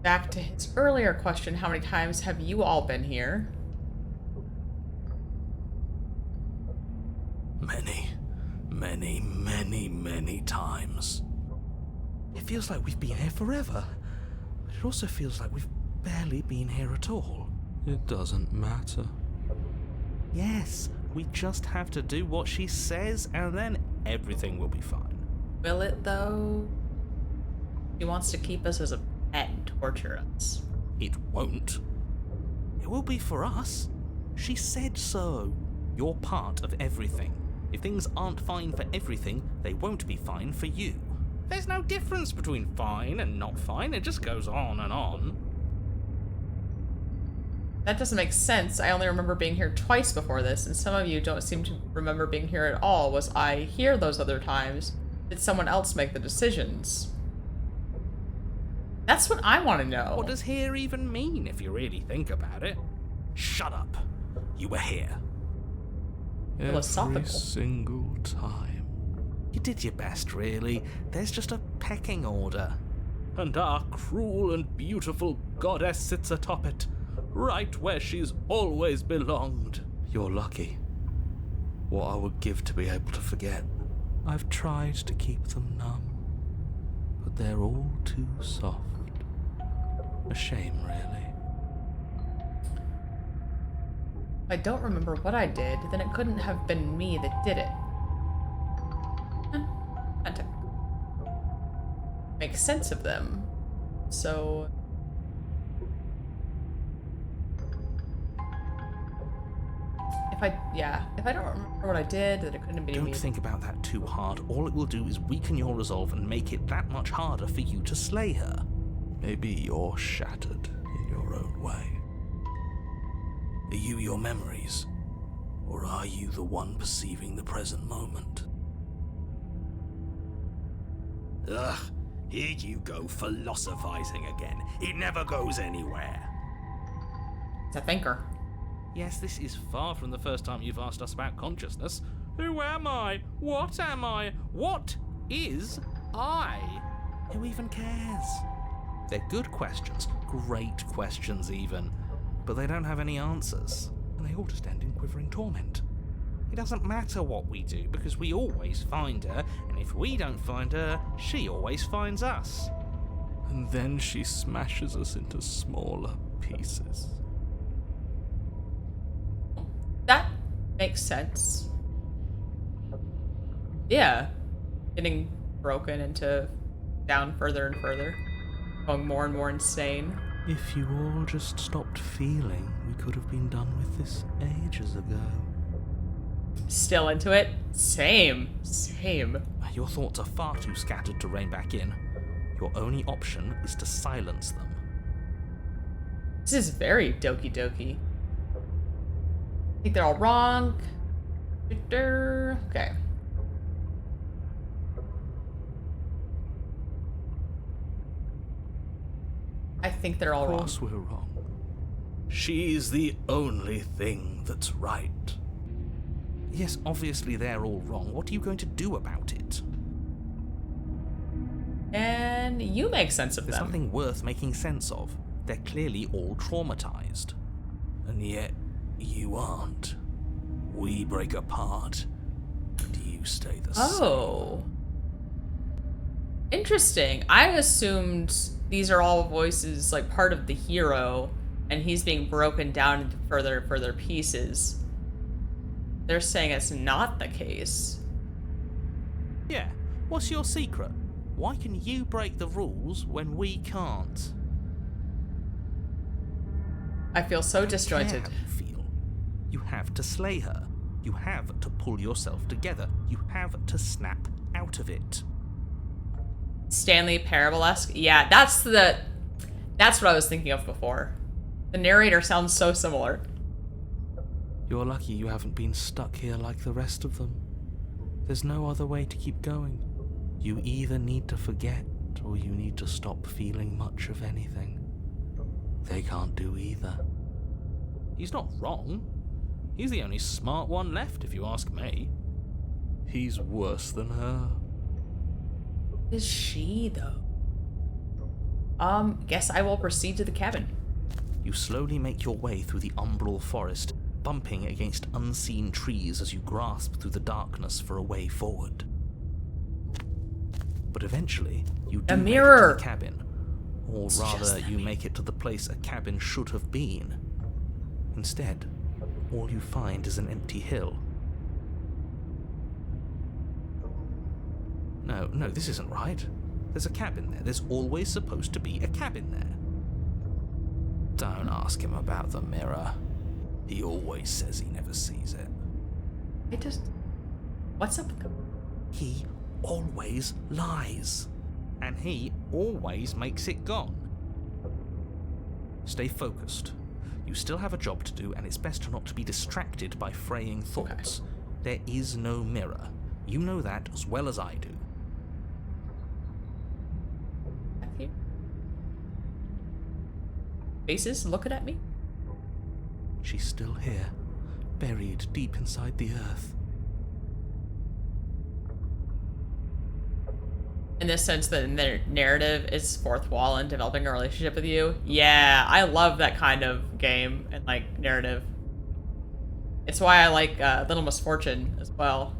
Back to his earlier question, how many times have you all been here? Many times. It feels like we've been here forever, but it also feels like we've barely been here at all. It doesn't matter. Yes, we just have to do what she says, and then everything will be fine. Will it, though? She wants to keep us as a pet and torture us. It won't. It will be for us. She said so. You're part of everything. If things aren't fine for everything, they won't be fine for you. There's no difference between fine and not fine. It just goes on and on. That doesn't make sense. I only remember being here twice before this, and some of you don't seem to remember being here at all. Was I here those other times? Did someone else make the decisions? That's what I want to know. What does here even mean if you really think about it? Shut up. You were here. Philosophical. Every single time. You did your best, really. There's just a pecking order. And our cruel and beautiful goddess sits atop it, right where she's always belonged. You're lucky. What I would give to be able to forget. I've tried to keep them numb, but they're all too soft. A shame, really. I don't remember what I did, then it couldn't have been me that did it. Fantastic. Make sense of them. So... if I don't remember what I did, then it couldn't have been me. Don't think about that too hard. All it will do is weaken your resolve and make it that much harder for you to slay her. Maybe you're shattered in your own way. Are you your memories? Or are you the one perceiving the present moment? Ugh, here you go philosophizing again. It never goes anywhere. It's a thinker. Yes, this is far from the first time you've asked us about consciousness. Who am I? What am I? What is I? Who even cares? They're good questions, great questions even, but they don't have any answers, and they all just end in quivering torment. It doesn't matter what we do, because we always find her, and if we don't find her, she always finds us. And then she smashes us into smaller pieces. That makes sense. Yeah. Getting broken into down further and further. Going more and more insane. If you all just stopped feeling, we could have been done with this ages ago. Still into it? Same. Your thoughts are far too scattered to rein back in. Your only option is to silence them. This is very Doki Doki. I think they're all wrong. Okay. I think they're all Of wrong. course we're wrong. She's the only thing that's right. Yes, obviously they're all wrong. What are you going to do about it? And you make sense of There's them. nothing worth making sense of. They're clearly all traumatized. And yet, you aren't. We break apart, and you stay the same. Oh. Interesting. I assumed these are all voices, like, part of the hero, and he's being broken down into further and further pieces. They're saying it's not the case. Yeah, what's your secret? Why can you break the rules when we can't? I feel so I don't disjointed. care how you feel. You have to slay her. You have to pull yourself together. You have to snap out of it. Stanley Parable-esque? Yeah, that's what I was thinking of before. The narrator sounds so similar. You're lucky you haven't been stuck here like the rest of them. There's no other way to keep going. You either need to forget, or you need to stop feeling much of anything. They can't do either. He's not wrong. He's the only smart one left, if you ask me. He's worse than her. Is she, though? Guess I will proceed to the cabin. You slowly make your way through the umbral forest, bumping against unseen trees as you grasp through the darkness for a way forward. But eventually, you do A make it mirror! to the cabin. Or It's rather, just you make it to the place a cabin should have been. Instead, all you find is an empty hill. No, this isn't right. There's a cabin there. There's always supposed to be a cabin there. Don't ask him about the mirror. He always says he never sees it. What's up with him? He always lies. And he always makes it gone. Stay focused. You still have a job to do, and it's best not to be distracted by fraying thoughts. Okay. There is no mirror. You know that as well as I do. Matthew? Faces looking at me? She's still here, buried deep inside the earth. In this sense that the narrative is fourth wall and developing a relationship with you. Yeah, I love that kind of game and like narrative. It's why I like Little Misfortune as well.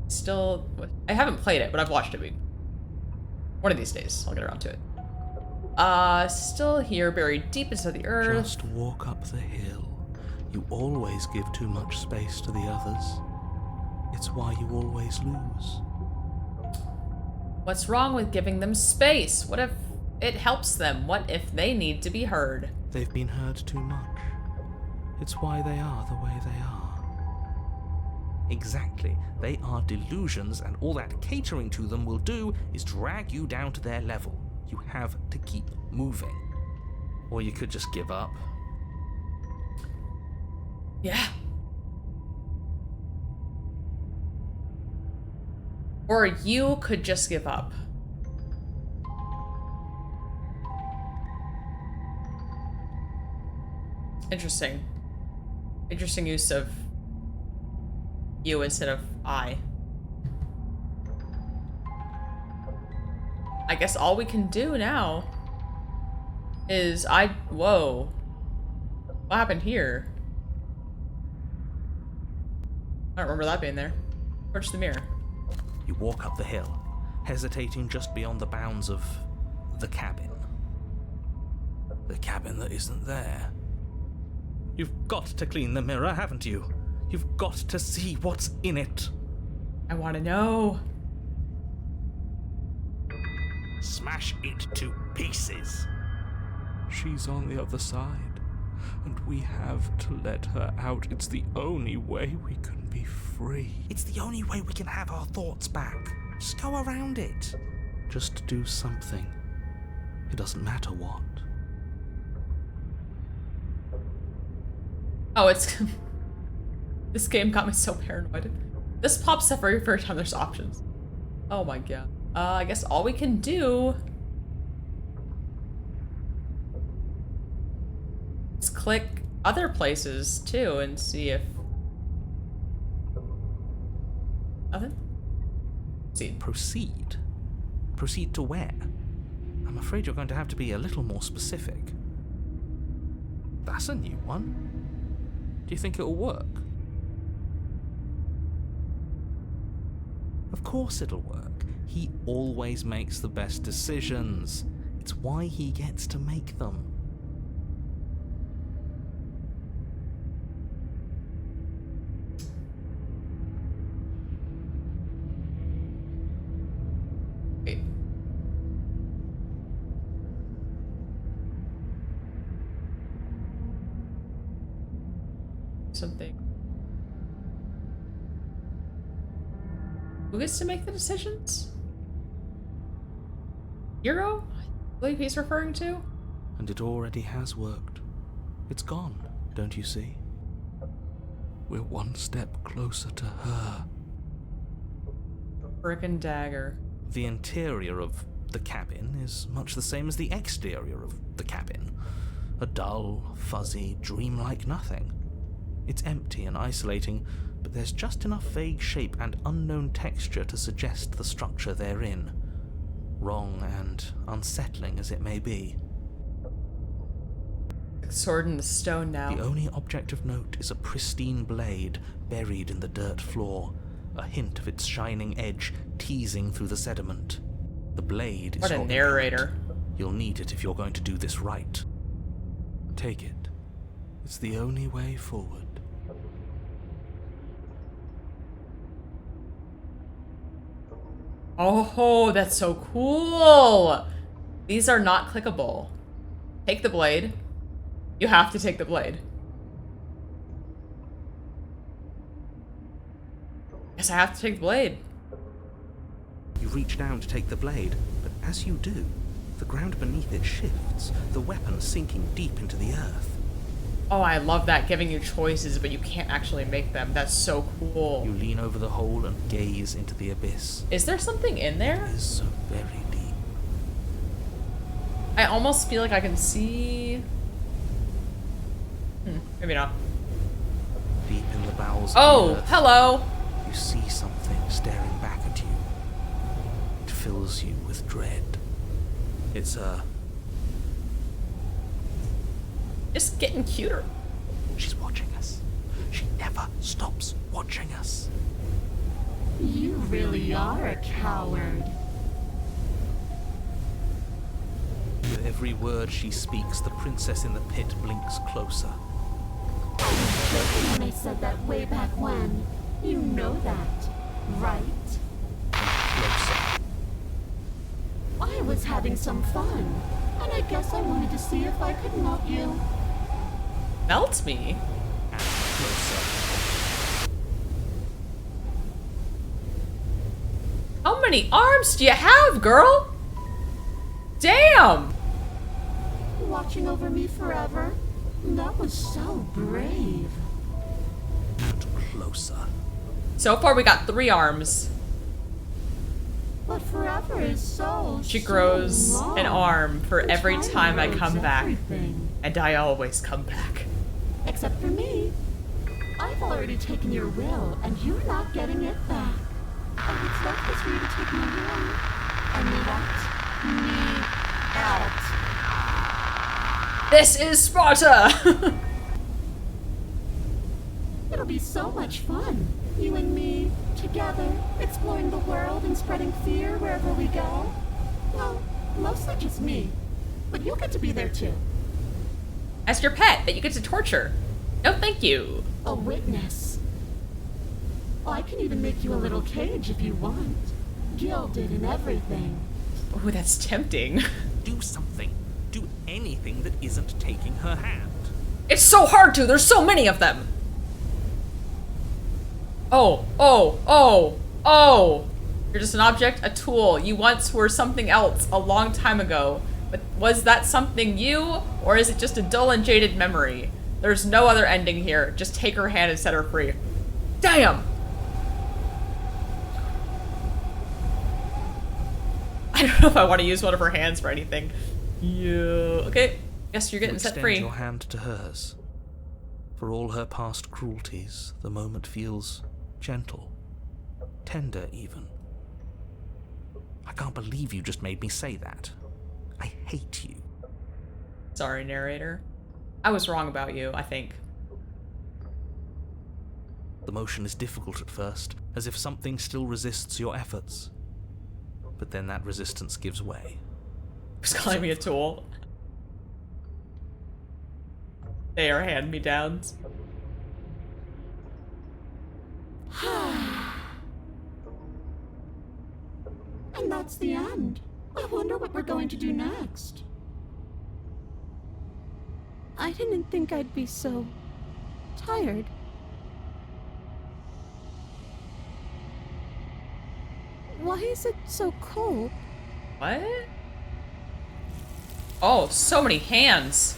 Still, I haven't played it, but I've watched it. One of these days, I'll get around to it. Still here, buried deep into the earth. Just walk up the hill. You always give too much space to the others. It's why you always lose. What's wrong with giving them space? What if it helps them? What if they need to be heard? They've been heard too much. It's why they are the way they are. Exactly. They are delusions, and all that catering to them will do is drag you down to their level. You have to keep moving. Or you could just give up. Yeah. Or you could just give up. Interesting. Interesting use of you instead of I. I guess all we can do now is whoa. What happened here? I don't remember that being there. Approach the mirror. You walk up the hill, hesitating just beyond the bounds of the cabin. The cabin that isn't there. You've got to clean the mirror, haven't you? You've got to see what's in it. I want to know. Smash it to pieces. She's on the other side, and we have to let her out. It's the only way we can be free. It's the only way we can have our thoughts back. Just go around it. Just do something. It doesn't matter what. Oh, it's... This game got me so paranoid. This pops up every first time there's options. Oh my god. I guess all we can do is click other places too and see if... Nothing? See. Proceed. Proceed to where? I'm afraid you're going to have to be a little more specific. That's a new one. Do you think it'll work? Of course it'll work. He always makes the best decisions. It's why he gets to make them. Wait. Something. Who gets to make the decisions? Hero? I believe he's referring to? And it already has worked. It's gone, don't you see? We're one step closer to her. Frickin' dagger. The interior of the cabin is much the same as the exterior of the cabin. A dull, fuzzy, dreamlike nothing. It's empty and isolating, but there's just enough vague shape and unknown texture to suggest the structure they're in. Wrong and unsettling as it may be. Sword in the stone now. The only object of note is a pristine blade buried in the dirt floor, a hint of its shining edge teasing through the sediment. The blade is What a your narrator. implement. You'll need it if you're going to do this right. Take it. It's the only way forward. Oh, that's so cool. These are not clickable. Take the blade. You have to take the blade. Yes, I have to take the blade. You reach down to take the blade, but as you do, the ground beneath it shifts, the weapon sinking deep into the earth. Oh, I love that, giving you choices, but you can't actually make them. That's so cool. You lean over the hole and gaze into the abyss. Is there something in there? It is so very deep. I almost feel like I can see... maybe not. Deep in the bowels of Oh, the earth, hello. you see something staring back at you. fills you with dread. It's Just getting cuter. She's watching us. She never stops watching us. You really are a coward. With every word she speaks, the princess in the pit blinks closer. I was joking when I said that way back when. You know that, right? Closer. I was having some fun, and I guess I wanted to see if I could melt you. Melt me? And closer. How many arms do you have, girl? Damn! Watching over me forever? That was so brave. And closer. So far we got 3 arms. But forever is so She grows long. an arm for every time I come back. Everything. And I always come back. Except for me. I've already taken your will, and you're not getting it back. And what's left is for you to take my will and let me out. This is Sparta! It'll be so much fun. You and me, together, exploring the world and spreading fear wherever we go. Well, mostly just me. But you'll get to be there too. As your pet that you get to torture. No thank you. A witness. I can even make you a little cage if you want. Gilded and everything. Oh, that's tempting. Do something. Do anything that isn't taking her hand. It's so hard to, there's so many of them. Oh. You're just an object, a tool. You once were something else a long time ago. But was that something you, or is it just a dull and jaded memory? There's no other ending here. Just take her hand and set her free. Damn! I don't know if I want to use one of her hands for anything. Yeah. Okay. Guess you're getting set free. Extend your hand to hers. For all her past cruelties, the moment feels gentle, tender even. I can't believe you just made me say that. I hate you. Sorry, narrator. I was wrong about you, I think. The motion is difficult at first, as if something still resists your efforts. But then that resistance gives way. Who's calling me a tool? They are hand-me-downs. And that's the end. I wonder what we're going to do next. I didn't think I'd be so tired. Why is it so cold? What? Oh, so many hands.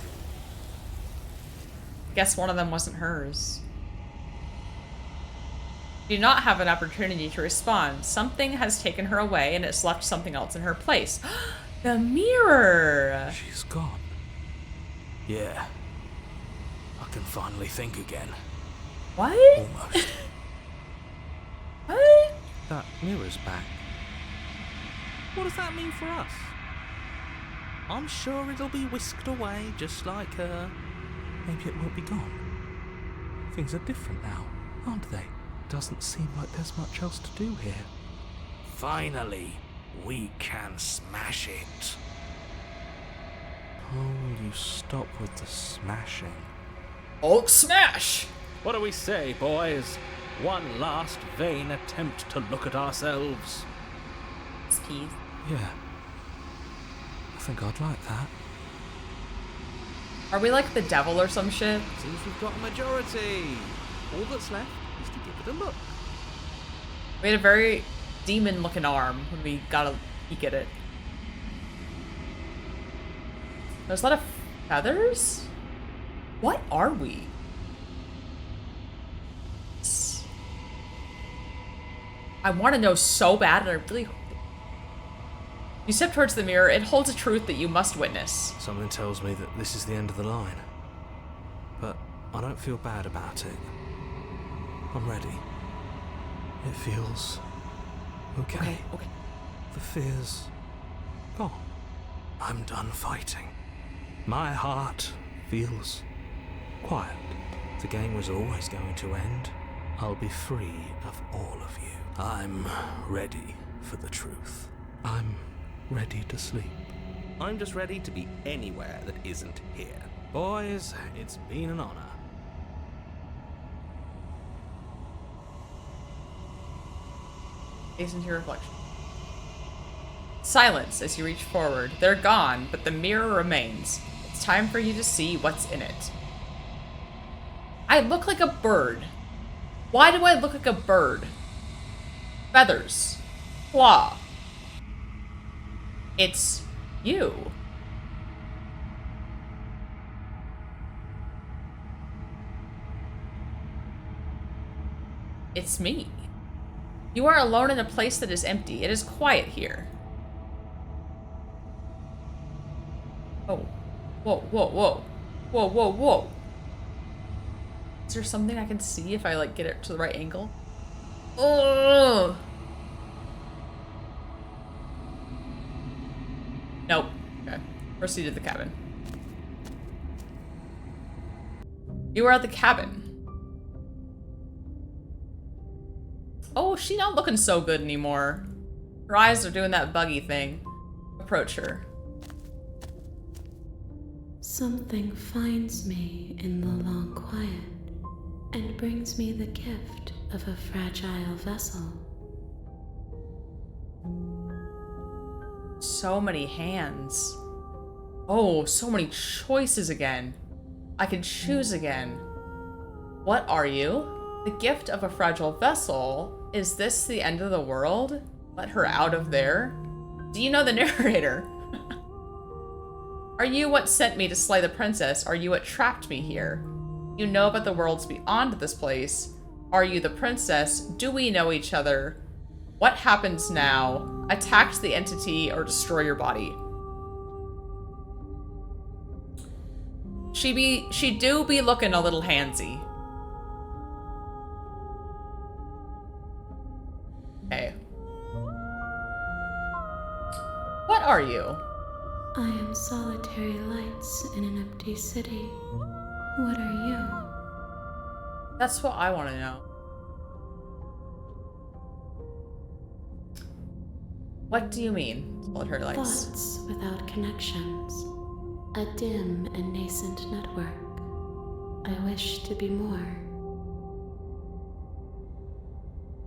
Guess one of them wasn't hers. You do not have an opportunity to respond. Something has taken her away and it's left something else in her place. The mirror! She's gone. Yeah. I can finally think again. What? Almost. What? That mirror's back. What does that mean for us? I'm sure it'll be whisked away just like her. Maybe it won't be gone. Things are different now, aren't they? Doesn't seem like there's much else to do here. Finally, we can smash it. Oh, will you stop with the smashing? Hulk smash! What do we say, boys? One last vain attempt to look at ourselves. Peace. Yeah. I think I'd like that. Are we like the devil or some shit? Seems we've got a majority. All that's left is to give it a look. We had a very demon-looking arm when we got a peek at it. There's a lot of feathers? What are we? I want to know so bad, and I really hope. You step towards the mirror. It holds a truth that you must witness. Something tells me that this is the end of the line. But I don't feel bad about it. I'm ready. It feels okay. Okay. The fear's gone. I'm done fighting. My heart feels quiet. The game was always going to end. I'll be free of all of you. I'm ready for the truth. I'm ready to sleep. I'm just ready to be anywhere that isn't here. Boys, it's been an honor. Gaze into your reflection. Silence as you reach forward. They're gone, but the mirror remains. It's time for you to see what's in it. I look like a bird. Why do I look like a bird? Feathers. Claw. It's you. It's me. You are alone in a place that is empty. It is quiet here. Oh. Whoa, whoa, whoa. Whoa, whoa, whoa. Is there something I can see if I, like, get it to the right angle? Oh. Nope. Okay. Proceed to the cabin. You are at the cabin. Oh, she's not looking so good anymore. Her eyes are doing that buggy thing. Approach her. Something finds me in the long quiet and brings me the gift of a fragile vessel. So many hands. Oh, so many choices again. I can choose again. What are you? The gift of a fragile vessel. Is this the end of the world? Let her out of there. Do you know the narrator? Are you what sent me to slay the princess? Are you what trapped me here? You know about the worlds beyond this place. Are you the princess? Do we know each other? What happens now? Attack the entity or destroy your body. She do be looking a little handsy. Okay. What are you? I am solitary lights in an empty city. What are you? That's what I want to know. What do you mean, solitary lights? Thoughts without connections. A dim and nascent network. I wish to be more.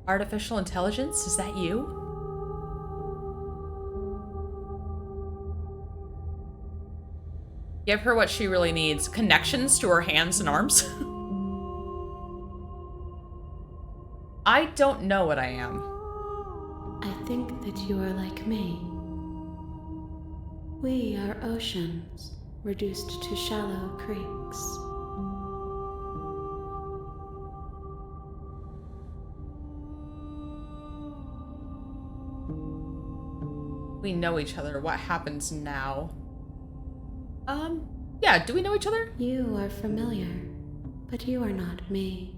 Artificial intelligence? Is that you? Give her what she really needs. Connections to her hands and arms? I don't know what I am. I think that you are like me. We are oceans, reduced to shallow creeks. We know each other. What happens now? Yeah, do we know each other? You are familiar, but you are not me.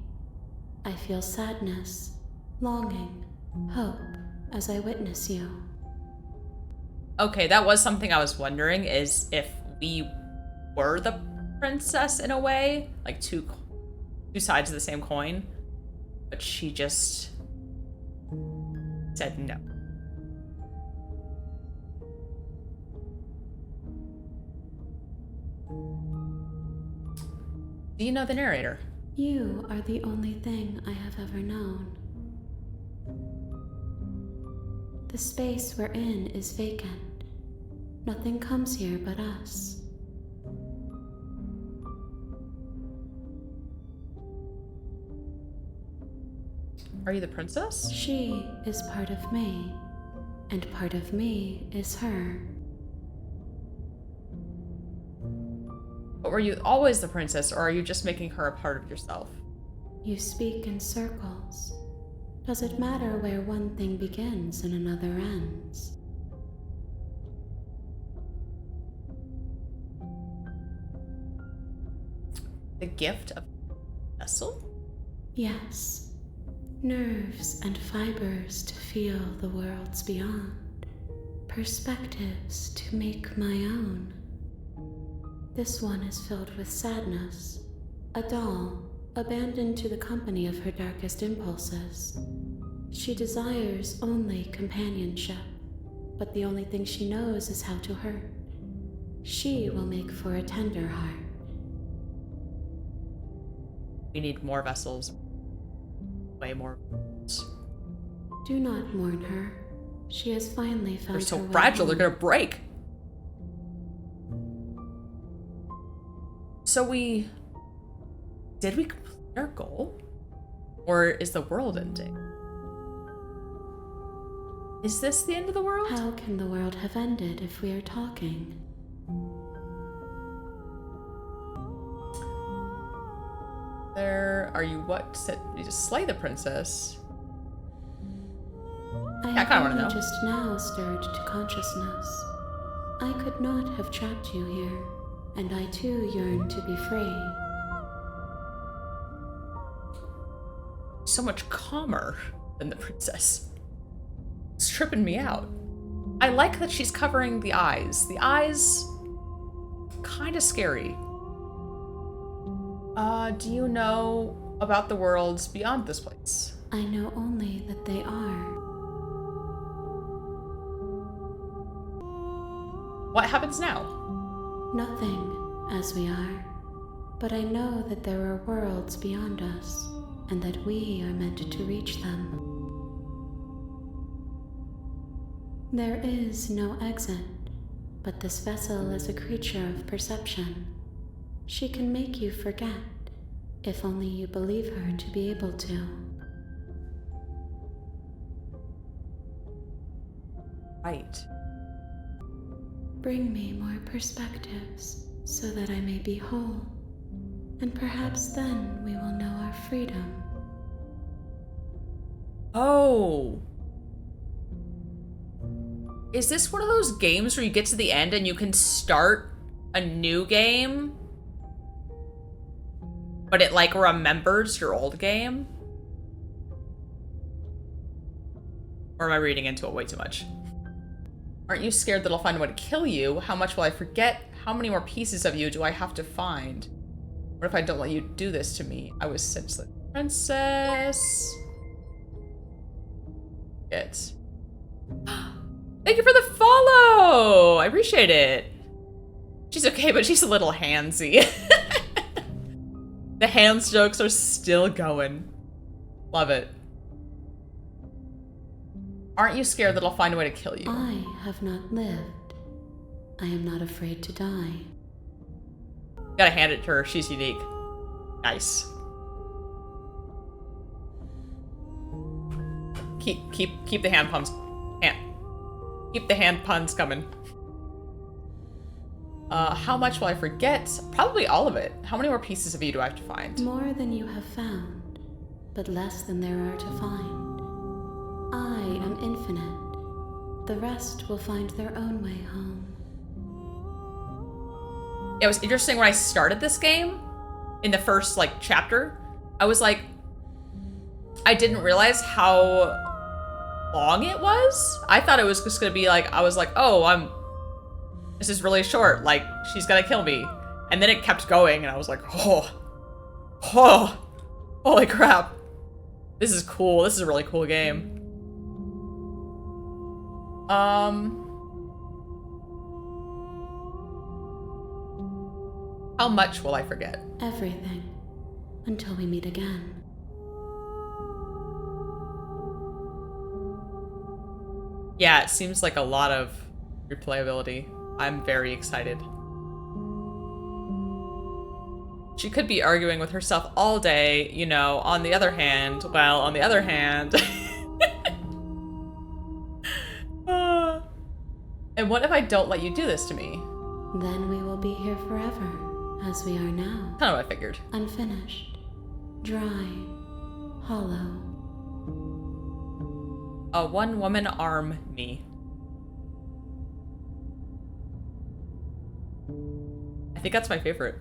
I feel sadness, longing, hope as I witness you. Okay, that was something I was wondering, is if we were the princess in a way, like two sides of the same coin, but she just said no. Do you know the narrator? You are the only thing I have ever known. The space we're in is vacant. Nothing comes here but us. Are you the princess? She is part of me, and part of me is her. But were you always the princess, or are you just making her a part of yourself? You speak in circles. Does it matter where one thing begins and another ends? The gift of a vessel? Yes. Nerves and fibers to feel the worlds beyond. perspectives to make my own. This one is filled with sadness, a doll abandoned to the company of her darkest impulses. She desires only companionship, but the only thing she knows is how to hurt. She will make for a tender heart. We need more vessels. Way more vessels. Do not mourn her. She has finally found They're so her way fragile, they're home. gonna break. So did we complete our goal? Or is the world ending? Is this the end of the world? How can the world have ended if we are talking? Are you what? Said you just slay the princess? I I kinda wanna only know. just now stirred to consciousness. I could not have trapped you here, and I too yearn to be free. So much calmer than the princess. It's tripping me out. I like that she's covering the eyes. The eyes, kind of scary. Do you know about the worlds beyond this place? I know only that they are. What happens now? Nothing, as we are. But I know that there are worlds beyond us, and that we are meant to reach them. There is no exit, but this vessel is a creature of perception. She can make you forget, if only you believe her to be able to. Right. Bring me more perspectives, so that I may be whole, and perhaps then we will know our freedom. Oh. Is this one of those games where you get to the end and you can start a new game? But it like remembers your old game? Or am I reading into it way too much? Aren't you scared that I'll find a way to kill you? How much will I forget? How many more pieces of you do I have to find? What if I don't let you do this to me? I was such the princess. It. Thank you for the follow! I appreciate it. She's okay, but she's a little handsy. The hands jokes are still going. Love it. Aren't you scared that I'll find a way to kill you? I have not lived. I am not afraid to die. Gotta hand it to her. She's unique. Nice. Keep the hand puns. Keep the hand puns coming. How much will I forget? Probably all of it. How many more pieces of you do I have to find? More than you have found, but less than there are to find. I am infinite. The rest will find their own way home. It was interesting when I started this game, in the first, like, chapter, I was like, I didn't realize how long it was. I thought it was just gonna be like, I was like, oh, this is really short, like, she's gonna kill me. And then it kept going, and I was like, oh, holy crap. This is cool. This is a really cool game. How much will I forget? Everything. Until we meet again. Yeah, it seems like a lot of replayability. I'm very excited. She could be arguing with herself all day, you know, on the other hand, well, on the other hand. And what if I don't let you do this to me? Then we will be here forever, as we are now. Kind of what I figured. Unfinished. Dry. Hollow. A one-woman arm me. I think that's my favorite.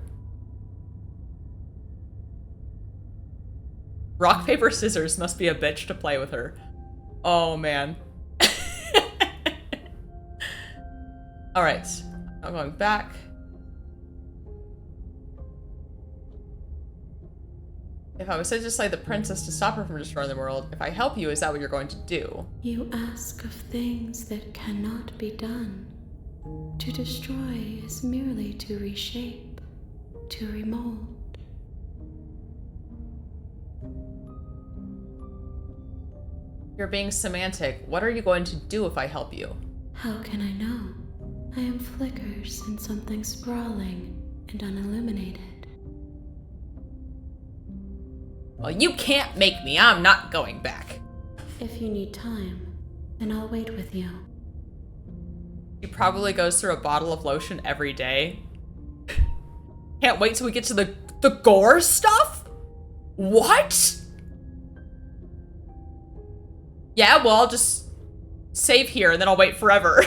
Rock, paper, scissors must be a bitch to play with her. Oh, man. Alright. I'm going back. If I was sent to slay the princess to stop her from destroying the world, if I help you, is that what you're going to do? You ask of things that cannot be done. To destroy is merely to reshape, to remold. You're being semantic. What are you going to do if I help you? How can I know? I am flickers in something sprawling and unilluminated. Well, you can't make me. I'm not going back. If you need time, then I'll wait with you. She probably goes through a bottle of lotion every day. Can't wait till we get to the gore stuff? What? Yeah, well, I'll just save here and then I'll wait forever.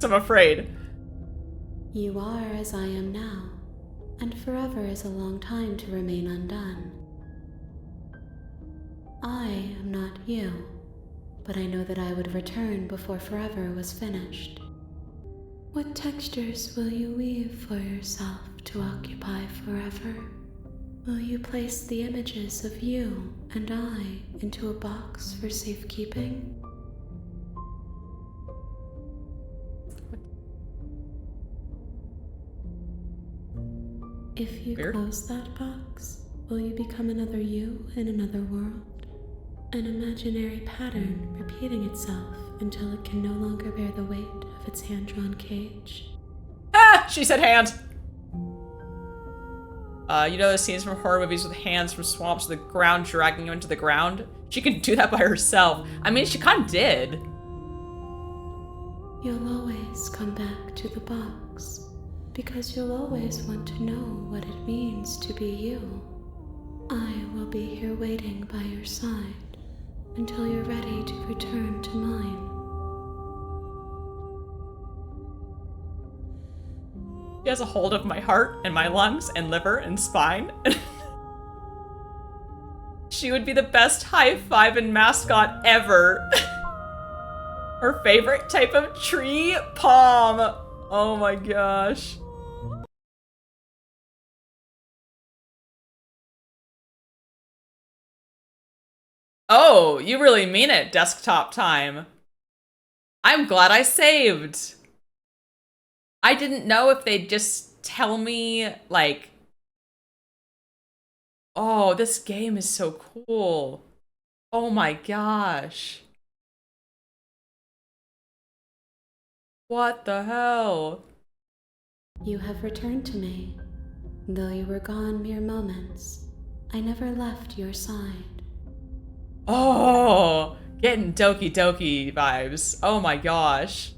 So I'm afraid. You are as I am now, and forever is a long time to remain undone. I am not you, but I know that I would return before forever was finished. What textures will you weave for yourself to occupy forever? Will you place the images of you and I into a box for safekeeping? If you Weird. close that box, will you become another you in another world? An imaginary pattern repeating itself until it can no longer bear the weight of its hand-drawn cage. Ah! She said hand! You know those scenes from horror movies with hands from swamps to the ground dragging you into the ground? She can do that by herself. I mean, she kind of did. You'll always come back to the box, because you'll always want to know what it means to be you. I will be here waiting by your side until you're ready to return to mine. She has a hold of my heart and my lungs and liver and spine. She would be the best high-fiving mascot ever. Her favorite type of tree? Palm. Oh my gosh. Oh, you really mean it, desktop time. I'm glad I saved. I didn't know if they'd just tell me, like, oh, this game is so cool. Oh my gosh. What the hell? You have returned to me. Though you were gone mere moments, I never left your side. Oh, getting Doki Doki vibes. Oh my gosh.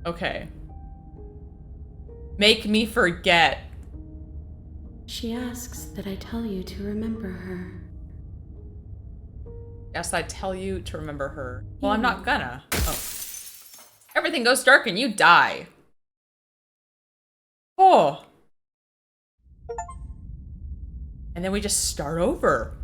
Okay. Make me forget. She asks that I tell you to remember her. Yes, I tell you to remember her. Well, I'm not gonna. Oh. Everything goes dark and you die. Oh. And then we just start over.